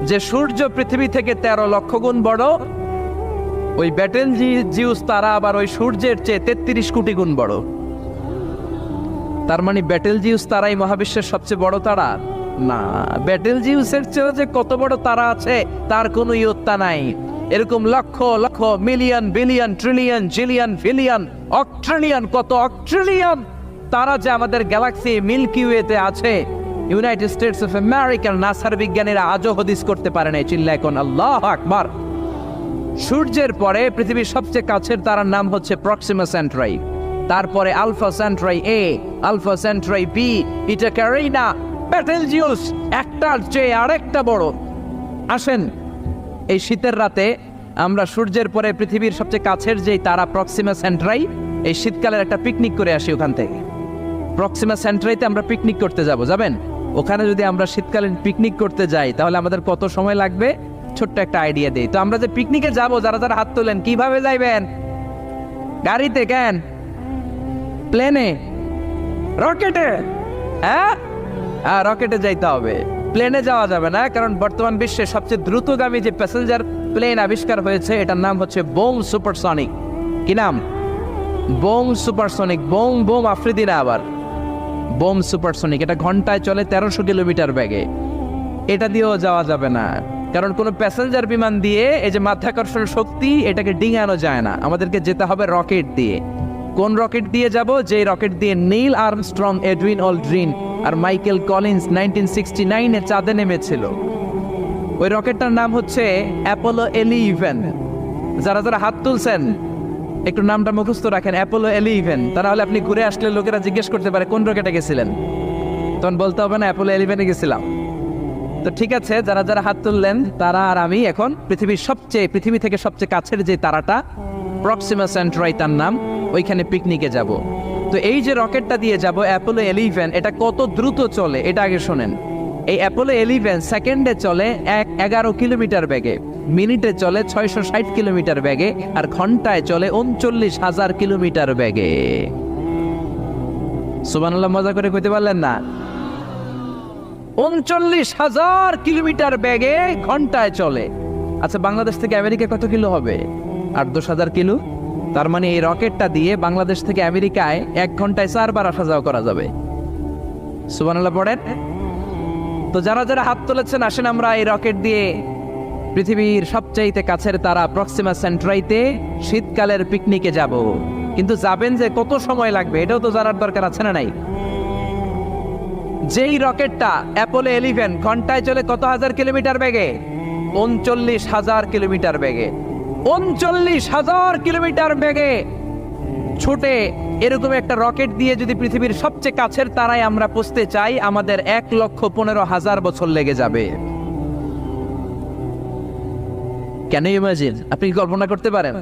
যে সূর্য পৃথিবী থেকে 13 লক্ষ গুণ বড়। ওই ব্যাটেলজিউস তারা আবার ওই সূর্যের চেয়ে 33 কোটি গুণ বড়। তার মানে ব্যাটেলজিউস তারাই মহাবিশ্বের সবচেয়ে বড় তারা? না, ব্যাটেলজিউসের চেয়ে যে কত বড় তারা আছে তার কোনো ইয়ত্তা নাই। এরকম লক্ষ লক্ষ, মিলিয়ন, বিলিয়ন, ট্রিলিয়ন, জিলিয়ন, ফিলিয়ন, অক্ট্রিলিয়ন, কত অক্ট্রিলিয়ন তারা যে আমাদের গ্যালাক্সি মিল্কি ওয়েতে আছে, ইউনাইটেড স্টেটস অফ আমেরিকার নাসার বিজ্ঞানীরা আজও হদিস করতে পারে নাই। চিল্লা এখন আল্লাহু আকবার। সূর্যের পরে পৃথিবীর সবচেয়ে কাছের তারার নাম হচ্ছে প্রক্সিমা সেন্ট্রাই, তারপরে আলফা সেন্ট্রাই এ, আলফা সেন্ট্রাই বি, ইটা ক্যারিনা, ব্যাটেলজিউস একটার চেয়ে আরেকটা বড়। আসেন এই শীতের রাতে আমরা সূর্যের পরে পৃথিবীর সবচেয়ে কাছের যেই তারা প্রক্সিমা সেন্ট্রাই, এই শীতকালের একটা পিকনিক করে আসি ওখান থেকে। প্রক্সিমা সেন্ট্রাইতে আমরা পিকনিক করতে যাবেন? ওখানে যদি আমরা শীতকালীন পিকনিক করতে যাই তাহলে আমাদের কত সময় লাগবে? ছোট্ট একটা আইডিয়া দেই তো। আমরা যে পিকনিকে যাব, যারা যারা হাত তোলেন, কিভাবে যাইবেন? গাড়িতে? কেন? প্লেনে? রকেটে? হ্যাঁ, রকেটে যাইতে হবে, প্লেনে যাওয়া যাবে না। কারণ বর্তমান বিশ্বে সবচেয়ে দ্রুতগামী যে প্যাসেঞ্জার প্লেন আবিষ্কার হয়েছে এটার নাম হচ্ছে বোম সুপারসনিক। কি নাম? Bomb supersonic. বোম আফ্রিদি না, আবার বোম সুপারসনিক। এটা ঘন্টায় চলে 1300 কিলোমিটার বেগে। এটা দিয়েও যাওয়া যাবে না, কারণ কোনো প্যাসেঞ্জার বিমান দিয়ে এই যে মাধ্যাকর্ষণ শক্তি এটাকে ডিঙানো যায় না। আমাদেরকে যেতে হবে রকেট দিয়ে। কোন রকেট দিয়ে যাব? যে রকেট দিয়ে নীল আর্মস্ট্রং, এডউইন অলড্রিন আর মাইকেল কলিন্স 1969-এ চাঁদে নেমেছিল। ওই রকেটটার নাম হচ্ছে অ্যাপোলো 11। যারা যারা হাত তুলছেন একটু নামটা মুখস্থ রাখেন, অ্যাপোলো 11। তাহলে আপনি ঘুরে আসলে লোকেরা জিজ্ঞেস করতে পারে কোন রকেটে গেছিলেন, তখন বলতে হবে না অ্যাপোলো 11-এ গেছিলাম। তো ঠিক আছে, যারা যারা হাত তুললেন তারা আর আমি এখন পৃথিবী থেকে সবচেয়ে কাছের যে তারাটা প্রক্সিমা সেন্ট্রাই তার নাম, ওইখানে পিকনিকে যাব। তো এই যে রকেটটা দিয়ে যাব অ্যাপোলো 11, এটা কত দ্রুত চলে এটা আগে শোনেন। এই অ্যাপোলো 11 সেকেন্ডে চলে 11 কিলোমিটার বেগে, মিনিটে চলে 660 কিলোমিটার বেগে, আর ঘন্টায় চলে 39,000 কিলোমিটার বেগে। সুবহানাল্লাহ, মজা করে কইতে পারলেন না? 39,000 কিলোমিটার বেগে ঘন্টায় চলে। আচ্ছা, বাংলাদেশ থেকে আমেরিকা কত কিলো হবে? 8-10,000 কিলো। তার মানে এই রকেটটা দিয়ে বাংলাদেশ থেকে আমেরিকায় 1 ঘন্টায় 4 বার আসা যাওয়া করা যাবে। সুবহানাল্লাহ পড়েন। তো যারা যারা হাত তুলেছেন, আসেন আমরা এই রকেট দিয়ে পৃথিবীর সবচাইতে কাছের তারা প্রক্সিমা সেন্ট্রাইতে শীতকালের পিকনিকে যাব। কিন্তু যাবেন যে কত সময় লাগবে এটাও তো জানার দরকার আছে না নাই? যেই রকেটটা অ্যাপোলো 11 ঘন্টায় চলে কত হাজার কিলোমিটার বেগে? 39,000 কিলোমিটার বেগে। 39,000 কিলোমিটার বেগে ছুটে এরকম একটা রকেট দিয়ে যদি পৃথিবীর সবচেয়ে কাছের তারায় আমরা পৌঁছতে চাই, আমাদের 1,15,000 বছর লেগে যাবে। কেন ইমাজিন? আপনি কল্পনা করতে পারেন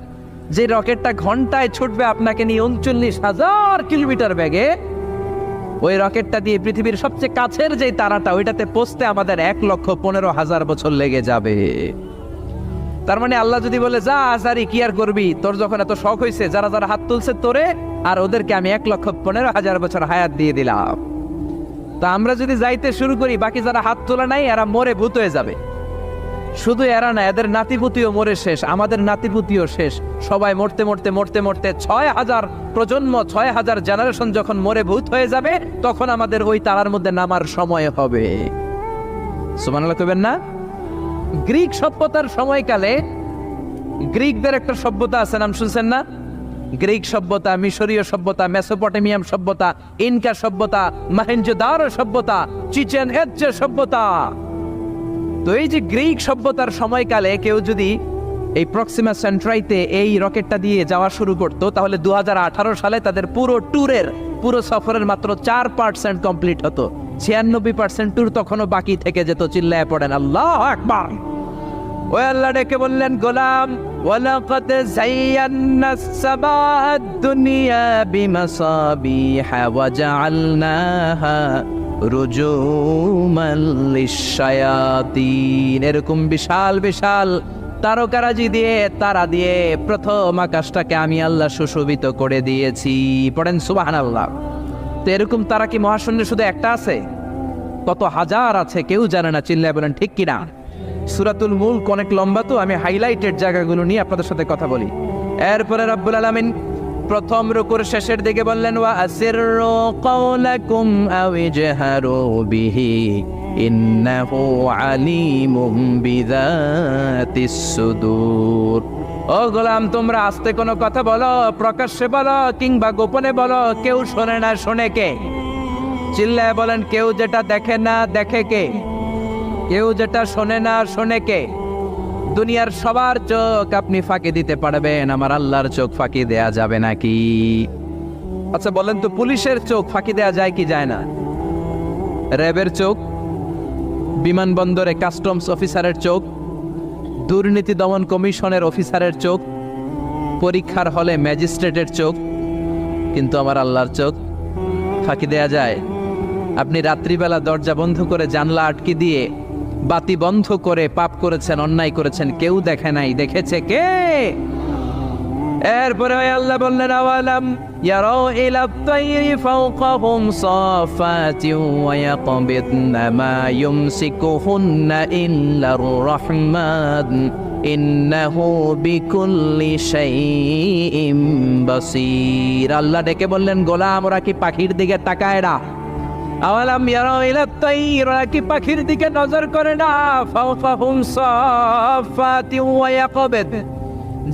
যে রকেটটা ঘন্টায় ছুটবে আপনাকে নিয়ে 39,000 কিলোমিটার বেগে, ওই রকেটটা দিয়ে পৃথিবীর সবচেয়ে কাছের যে তারাটা ওইটাতে পৌঁছতে আমাদের 1,15,000 বছর লেগে যাবে। তার মানে আল্লাহ যদি বলে যা আজারি কি আর করবি, তোর যখন এত শখ হয়েছে, যারা যারা হাত তুলছে তোরে আর ওদেরকে আমি 1,15,000 বছর হায়াত দিয়ে দিলাম। তা আমরা যদি যাইতে শুরু করি, বাকি যারা হাত তোলা নাই এরা মরে ভূত হয়ে যাবে। শুধু এরা না, এদের নাতিপুতিও মরে শেষ, আমাদের নাতিপুতিও শেষ। সবাই মরতে মরতে মরতে মরতে 6,000 প্রজন্ম, 6,000 জেনারেশন যখন মরে ভূত হয়ে যাবে, তখন আমাদের ওই তারার মধ্যে নামার সময় হবে। সুবহানাল্লাহ কইবেন না? গ্রিক সভ্যতার সময়কালে গ্রিকদের একটা সভ্যতা আছে, নাম শুনছেন না? গ্রিক সভ্যতা, মিশরীয় সভ্যতা, মেসোপটেমিয়াম সভ্যতা, ইনকা সভ্যতা, মহেঞ্জোদারো সভ্যতা, চিচেন ইৎজা সভ্যতা। তো এই যে গ্রিক সভ্যতার সময়কালে কেউ যদি এই প্রক্সিমা সেন্ট্রাইতে এই রকেটটা দিয়ে যাওয়া শুরু করত, তাহলে 2018 সালে তাদের পুরো সফরের মাত্র 4% কমপ্লিট হতো। 96% ট্যুর তখনও বাকি থেকে যেত। চিল্লায় পড়েন আল্লাহু আকবার। ওই আল্লাহ ডেকে বললেন, গোলাম ওয়ালাকাদ যায়্যানাস সামাআদ দুনিয়া বিমাসাবিহা ওয়া জাআলনাহা রুজুমান লিশ-শায়াতিন। এরকম বিশাল বিশাল তারকারাজি দিয়ে, তারা দিয়ে প্রথম আকাশটাকে আমি আল্লাহ সুশোভিত করে দিয়েছি। পড়েন সুবহানাল্লাহ। তো এরকম তারা কি মহাশূন্যে শুধু একটা আছে? কত হাজার আছে কেউ জানে না। চিল্লায় বলেন ঠিক কিনা? সূরাতুল মুলক অনেক লম্বা, তো আমি হাইলাইটেড জায়গাগুলো নিয়ে আপনাদের সাথে কথা বলি। এরপরে রব্বুল আলামিন প্রথম রুকুর শেষের দিকে বললেন, ওয়া আসিররু কাওলাকুম আও ইজহারু বিহি ইন্নাহু আলিমুম বিযাতিস সুদূর। ও গোলাম, তোমরা আস্তে কোনো কথা বলো, প্রকাশ্যে বলো কিংবা গোপনে বলো, কেউ শোনে না, শোনে কে? চিল্লায় বলেন, কেউ যেটা দেখে না দেখে কে? কেউ যেটা শোনে না শোনে কে? দুনিয়ার সবার চোখ আপনি ফাঁকি দিতে পারবেন, আমার আল্লাহর চোখ ফাঁকি দেয়া যাবে নাকি? আচ্ছা বলেন তো, পুলিশের চোখ ফাঁকি দেয়া যায় কি যায় না? র্যাবের চোখ, বিমানবন্দরে কাস্টমস অফিসারের চোখ, দুর্নীতি দমন কমিশনের অফিসারের চোখ, পরীক্ষার হলে ম্যাজিস্ট্রেটের চোখ, কিন্তু আমার আল্লাহর চোখ ফাঁকি দেয়া যায়? আপনি রাত্রিবেলা দরজা বন্ধ করে জানলা আটকে দিয়ে বাতি বন্ধ করে পাপ করেছেন, অন্যায় করেছেন, কেউ দেখে নাই, দেখেছে কে? এরপরে আল্লাহ বললেন, আওয়ালাম ইয়ারাউ ইলা তাইরি ফাওকাহুম সাফাতিন ওয়া ইয়াকবিদনা মা ইউমসিকুহুন্না ইল্লার রাহমান ইন্নাহু বিকুল্লি শাইইন বাসীর। আল্লাহ ডেকে বললেন, গোলাম ওরা কি পাখির দিকে তাকায় না? আওয়ালাম ইয়ারাউ ইলা তাইর, ওরা কি পাখির দিকে নজর করে না? ফাওকাহুম সাফাতিন ওয়া ইয়াকবিদ,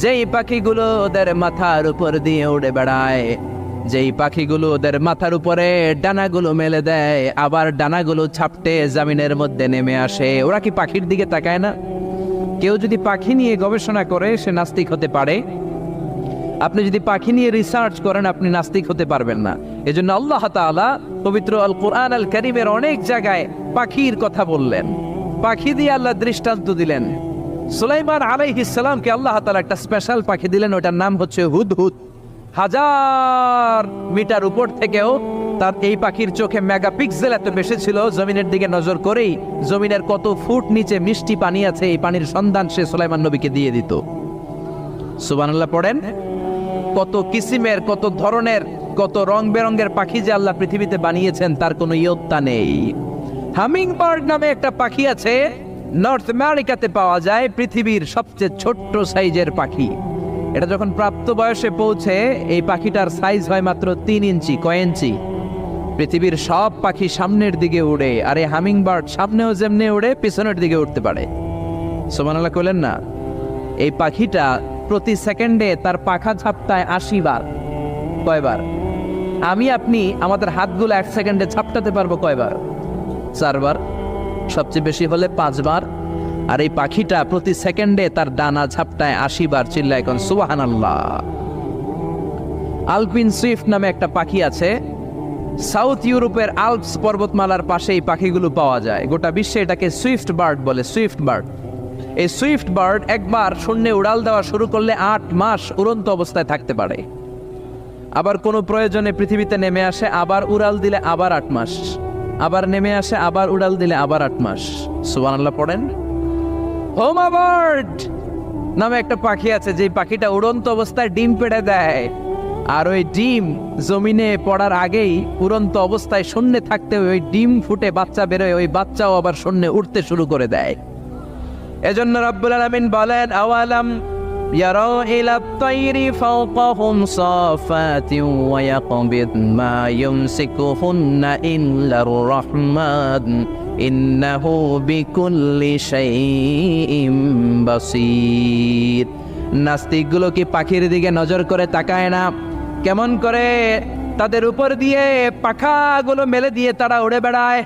যেই পাখিগুলো ওদের মাথার উপর দিয়ে উড়ে বেড়ায়, যেই পাখিগুলো ওদের মাথার উপরে ডানাগুলো মেলে দেয়, আবার ডানাগুলো ছাপটে জমিনের মধ্যে নেমে আসে, ওরা কি পাখির দিকে তাকায় না? কেউ যদি পাখি নিয়ে গবেষণা করে সে নাস্তিক হতে পারে। আপনি যদি পাখি নিয়ে রিসার্চ করেন আপনি নাস্তিক হতে পারবেন না। এজন্য আল্লাহ তাআলা পবিত্র আল কোরআন আল কারীমের অনেক জায়গায় পাখির কথা বললেন, পাখি দিয়ে আল্লাহ দৃষ্টান্ত দিলেন। সুলাইমান আলাইহিস সালামকে আল্লাহ তাআলা একটা স্পেশাল পাখি দিলেন, ওটার নাম হচ্ছে হুদহুদ। 1000 মিটার উপর থেকেও তার এই পাখির চোখে মেগাপিক্সেল এত বেশি ছিল, জমিনের দিকে নজর করেই জমিনের কত ফুট নিচে মিষ্টি পানি আছে এই পানির সন্ধান সে সুলাইমান নবীকে দিয়ে দিত। সুবহানাল্লাহ পড়েন। কত কিসিমের, কত ধরনের, কত রং বেরঙের পাখি যে আল্লাহ পৃথিবীতে বানিয়েছেন তার কোনো ইয়ত্তা নেই। হামিং বার্ড নামে একটা পাখি আছে, নর্থ আমেরিকাতে পাওয়া যায়, পৃথিবীর সবচেয়ে ছোট্ট সাইজের পাখি। এটা যখন প্রাপ্ত বয়সে পৌঁছে এই পাখিটার সাইজ হয় মাত্র 3 ইঞ্চি। কয় ইঞ্চি? পৃথিবীর সব পাখি সামনের দিকে উড়ে, আর এই হামিং বার্ড সামনেও যেমনি উড়ে পিছনের দিকে উঠতে পারে। সুবহানাল্লাহ কইলেন না? এই পাখিটা প্রতি সেকেন্ডে তার পাখা ঝাপটায় 80 বার। কয়বার? আমি আপনি আমাদের হাতগুলো 1 সেকেন্ডে ঝাপটাতে পারবো কয়বার? 4 বার, সবচেয়ে বেশি হলে 5 বার। আর এই পাখিটা প্রতি সেকেন্ডে তার ডানা ঝাপটায় 80 বার। চিল্লায় এখন সুবহানাল্লাহ। আলপিন সুইফট নামে একটা পাখি আছে, সাউথ ইউরোপের আল্পস পর্বতমালার পাশে এই পাখিগুলো পাওয়া যায়। গোটা বিশ্বে এটাকে সুইফট বার্ড বলে, সুইফট বার্ড। এই সুইফট বার্ড একবার শূন্যে উড়াল দেওয়া শুরু করলে 8 মাস উড়ন্ত অবস্থায় থাকতে পারে। আবার কোনো প্রয়োজনে পৃথিবীতে নেমে আসে, আবার উড়াল দিলে আবার 8 মাস, আবার নেমে আসে, আবার উড়াল দিলে আবার 8 মাস। সুবহানাল্লাহ পড়েন। হোমা বার্ড নামে একটা পাখি আছে, যে পাখিটা উড়ন্ত অবস্থায় ডিম পেড়ে দেয়, আর ওই ডিম জমিনে পড়ার আগেই উড়ন্ত অবস্থায় শূন্যে থাকতে ওই ডিম ফুটে বাচ্চা বেরোয়, ওই বাচ্চাও আবার শূন্যে উঠতে শুরু করে দেয়। এজন্য রব্বুল আলামিন বলেন, আওয়ালাম ইয়ারাউ ইলা তাইরি ফাওকাহুম সাফাতিন ওয়া ইয়াকবিদ মা ইউমসিকুহুন্না ইল্লার রাহমান ইন্নাহু বিকুল্লি শাইইন বাসীর। নাস্তিকগুলো কি পাখির দিকে নজর করে তাকায় না? কেমন করে তাদের উপর দিয়ে পাখাগুলো মেলে দিয়ে তারা উড়ে বেড়ায়।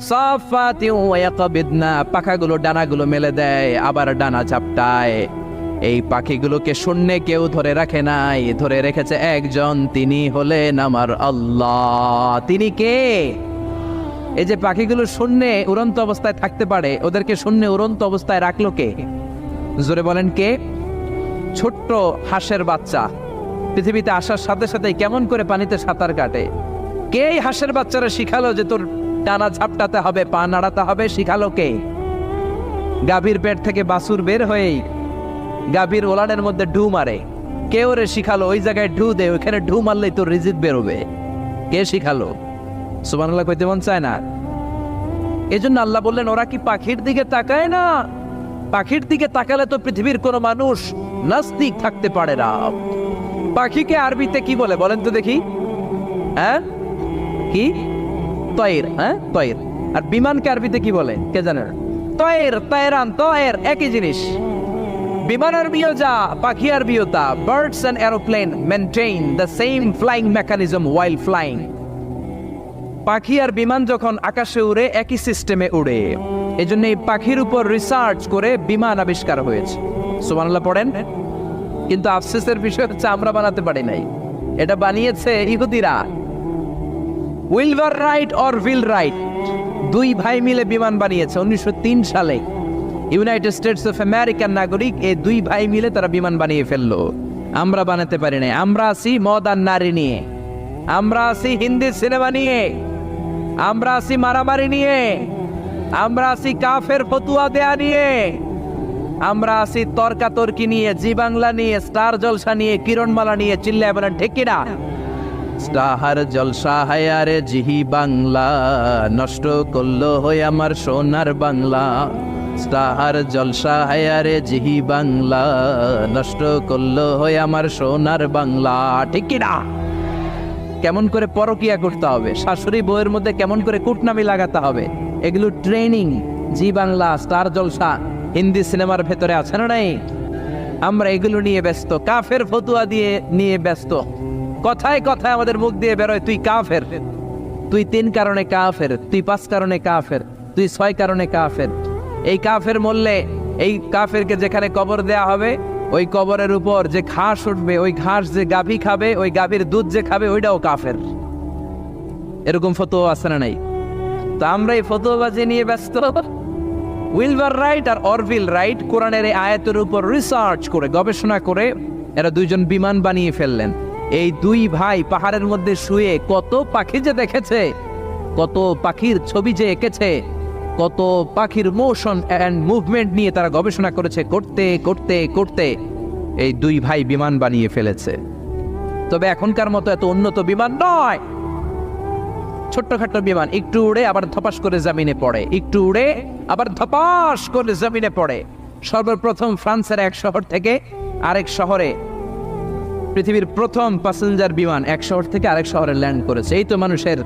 সাফাতিন ওয়া ইয়াকবিদনা, পাখাগুলো ডানাগুলো মেলে দেয়, আবার ডানা ঝাপটায়। এই পাখিগুলোকে শূন্যে কেউ ধরে রাখে নাই, ধরে রেখেছে একজন, তিনি হলেন আমার আল্লাহ। তিনি কে? এই যে পাখিগুলো শূন্যে উড়ন্ত অবস্থায় থাকতে পারে, ওদেরকে শূন্যে উড়ন্ত অবস্থায় রাখলো কে? জোরে বলেন কে? ছোট্ট হাঁসের বাচ্চা পৃথিবীতে আসার সাথে সাথে কেমন করে পানিতে সাঁতার কাটে? কে এই হাঁসের বাচ্চারা শিখালো যে তোর টানা ঝাপটাতে হবে, পা নাড়াতে হবে? শিখালো কে? গাভীর পেট থেকে বাছুর বের হয়েই গাভীর ওলানের মধ্যে ঢু মারে। কে ওরে শিখালো ওই জায়গায় ঢু দে, ওইখানে ঢু মারলেই তোর রিজিক বেরোবে? কে শিখালো? সুবহানাল্লাহ কইতে মন চায় না? এজন্য আল্লাহ বললেন ওরা কি পাখির দিকে তাকায় না? পাখির দিকে তাকালে তো পৃথিবীর কোনো মানুষ নাস্তিক থাকতে পারে না। পাখিকে আরবিতে কি বলে বলেন তো দেখি? হ্যাঁ, কি? তয়ের। হ্যাঁ, তয়ের। আর বিমানকে আরবিতে কি বলে কে জানেন? তয়ের, তয়রান, তয়ের একই জিনিস। বিমান আরবিও যা, পাখি আরবিও তা। Birds and aeroplane maintain the same flying mechanism while flying. পাখি আর বিমান যখন আকাশে উড়ে একই সিস্টেমে উড়ে, এজন্য এই পাখির উপর রিসার্চ করে বিমান আবিষ্কার হয়েছে। সুবহানাল্লাহ পড়েন। কিন্তু আফসোসের বিষয় হচ্ছে আমরা বানাতে পারি নাই, এটা বানিয়েছে ইহুদিরা। উইলভার রাইট অর উইল রাইট দুই ভাই মিলে বিমান বানিয়েছে 1903 সালে। ইউনাইটেড স্টেটস অফ আমেরিকার নাগরিক এই দুই ভাই মিলে তারা বিমান বানিয়ে ফেললো। আমরা বানাতে পারি নাই। আমরা আছি মদ আর নারী নিয়ে, আমরা আছি হিন্দি সিনেমা নিয়ে, আমরা আছি মারামারি নিয়ে, আমরা আছি কাফের ফতুয়া দেয়া নিয়ে, আমরা আছি তর্কাতর্কি নিয়ে, জি বাংলা নিয়ে, স্টার জলসা নিয়ে, কিরণমালা নিয়ে। চিল্লায় বলেন ঠিক কিনা? স্টার জলসা হায়ারে জিহি বাংলা, নষ্ট করলো হয়ে আমার সোনার বাংলা। স্টার জলসা হায়ারে জিহি বাংলা, নষ্ট করলো হয়ে আমার সোনার বাংলা। ঠিক কিনা? কেমন করে পরকিয়া করতে হবে, শাশুড়ি বউয়ের মধ্যে কেমন করে কুটনামি লাগাতে হবে, এগুলো ট্রেনিং জি বাংলা, স্টার জলসা, হিন্দি সিনেমার ভেতরে আছে না নাই? আমরা এগুলো নিয়ে ব্যস্ত, কাফের ফতুয়া দিয়ে নিয়ে ব্যস্ত। কথায় কথায় আমাদের মুখ দিয়ে বেরোয় তুই কাফের, তুই 3 কারণে কাফের, তুই 5 কারণে কাফের, তুই 6 কারণে কাফের। এই কাফের মরলে এই কাফেরকে যেখানে কবর দেয়া হবে ওই কবরের উপর যে ঘাস উঠবে, ওই ঘাস যে গাভী খাবে, ওই গাভীর দুধ যে খাবে ওইটাও কাফের। এরকম ফতোয়া আছে না নাই? তো আমরা এই ফতোয়াবাজি নিয়ে ব্যস্ত। উইলভার রাইট আর অরভিল রাইট কোরআনের এই আয়াতের উপর রিসার্চ করে, গবেষণা করে এরা দুইজন বিমান বানিয়ে ফেললেন। এই দুই ভাই পাহাড়ের মধ্যে শুয়ে কত পাখি যে দেখেছে, কত পাখির ছবি যে এঁকেছে, কত পাখির মোশন অ্যান্ড মুভমেন্ট নিয়ে তারা গবেষণা করেছে। করতে করতে করতে এই দুই ভাই বিমান বানিয়ে ফেলেছে। তবে এখনকার মতো এত উন্নত বিমান নয়, ছোট্টখাট্ট বিমান, একটু উড়ে আবার ধপাস করে জমিনে পড়ে, একটু উড়ে আবার ধপাস করে জমিনে পড়ে। সর্বপ্রথম ফ্রান্সের এক শহর থেকে আরেক শহরে পৃথিবীর প্রথম প্যাসেঞ্জার বিমান এক শহর থেকে আরেক শহরে ল্যান্ড করেছে। এই তো মানুষের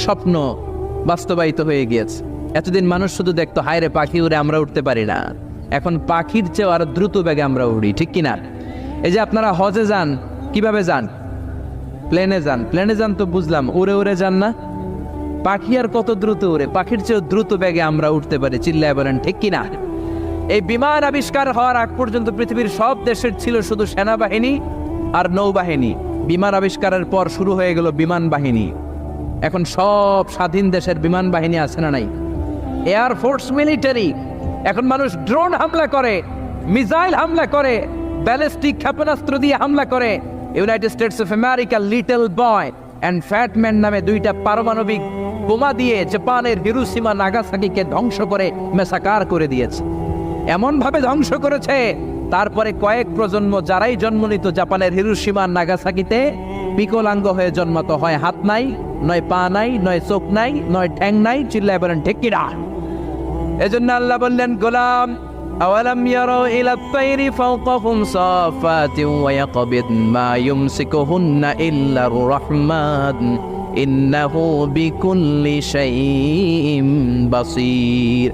স্বপ্ন বাস্তবায়িত হয়ে গিয়েছে। এতদিন মানুষ শুধু দেখতো হায় রে পাখি উড়ে, আমরা উঠতে পারি না। এখন পাখির চেয়েও আরো দ্রুত বেগে আমরা উড়ি, ঠিক কিনা? এই যে আপনারা হজে যান, কিভাবে যান? প্লেনে যান। প্লেনে যান তো বুঝলাম, উড়ে উড়ে যান না? পাখি আর কত দ্রুত উড়ে, পাখির চেয়েও দ্রুত বেগে আমরা উঠতে পারি। চিল্লায় বলেন ঠিক কিনা? এই বিমান আবিষ্কার হওয়ার আগ পর্যন্ত পৃথিবীর সব দেশের ছিল শুধু সেনাবাহিনী আর নৌবাহিনী। বিমান আবিষ্কারের পর শুরু হয়ে গেল বিমান বাহিনী। এখন সব স্বাধীন দেশের বিমান বাহিনী আছে না নাই? Air force, military. এখন মানুষ ড্রোন হামলা করে, মিসাইল হামলা করে, ব্যালিস্টিক ক্ষেপণাস্ত্র দিয়ে হামলা করে। United states of America little boy and fat man নামে দুইটা পারমাণবিক বোমা দিয়ে জাপানের হিরোশিমা নাগাসাকিকে ধ্বংস করে মেসাকার করে দিয়েছে। এমন ভাবে ধ্বংস করেছে, তারপরে কয়েক প্রজন্ম যারাই জন্ম নিত জাপানের হিরোশিমা নাগাসাকিতে বিকলাঙ্গ হয়ে জন্মাতো। হয় হাত নাই, নয় পা নাই, নয় চোখ নাই, নয় ঠ্যাং নাই। চিল্লায় বলেন ঠিক কিনা? এজন্য আল্লাহ বললেন গোলাম, আওয়ালাম ইয়ারাউ ইলা তাইরি ফাওকাহুম সাফাতিন ওয়া ইয়াকবিদ মা ইউমসিকুহুন্না ইল্লার রাহমান ইন্নাহু বিকুল্লি শাইইন বাসীর।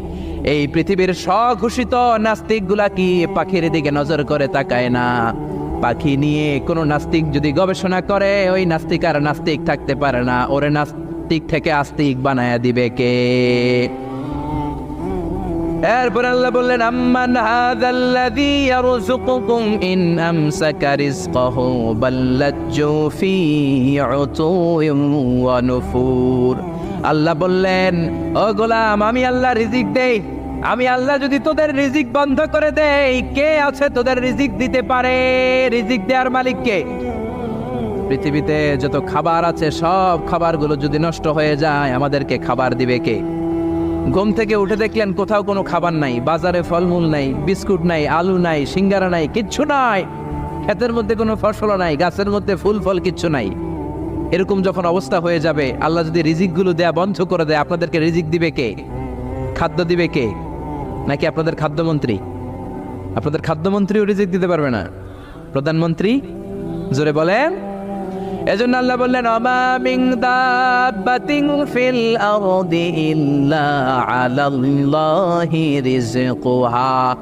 এই পৃথিবীর স্বঘোষিত নাস্তিকগুলা কি পাখির দিকে নজর করে তাকায় না? পাখি নিয়ে কোনো নাস্তিক যদি গবেষণা করে, ওই নাস্তিক আর নাস্তিক থাকতে পারে না। ওরে নাস্তিক থেকে আস্তিক বানায়া দিবে কে? এরপর আল্লাহ বললেন, আম্মান হাযাল্লাযী ইয়ারযুকুকুম ইন আমসাকা রিজকাহু বাল্লাজ্জু ফী উতুইন ওয়া নুফুর। আল্লাহ বললেন, ও গোলাম, আমি আল্লাহ রিজিক দেই, আমি আল্লাহ যদি তোদের রিজিক বন্ধ করে দেই, কে আছে তোদের রিজিক দিতে পারে? রিজিক দেওয়ার মালিক কে? পৃথিবীতে যত খাবার আছে সব খাবারগুলো যদি নষ্ট হয়ে যায়, আমাদেরকে খাবার দিবে কে? ঘুম থেকে উঠে দেখলেন কোথাও কোনো খাবার নাই, বাজারে ফলমূল নাই, বিস্কুট নাই, আলু নাই, সিঙ্গারা নাই, কিচ্ছু নাই, ক্ষেতের মধ্যে কোনো ফসল নাই, গাছের মধ্যে ফুল ফল কিচ্ছু নাই। এরকম যখন অবস্থা হয়ে যাবে, আল্লাহ যদি রিজিকগুলো দেয়া বন্ধ করে দেয়, আপনাদেরকে রিজিক দিবে কে? খাদ্য দিবে কে? নাকি আপনাদের খাদ্যমন্ত্রী? আপনাদের খাদ্যমন্ত্রীও রিজিক দিতে পারবে না, প্রধানমন্ত্রী? জোরে বলেন। এজন্য আল্লাহ বললেন, ওমা মিন দাব্বাতিন ফিল আরদি ইল্লা আলাল্লাহি রিজকুহা।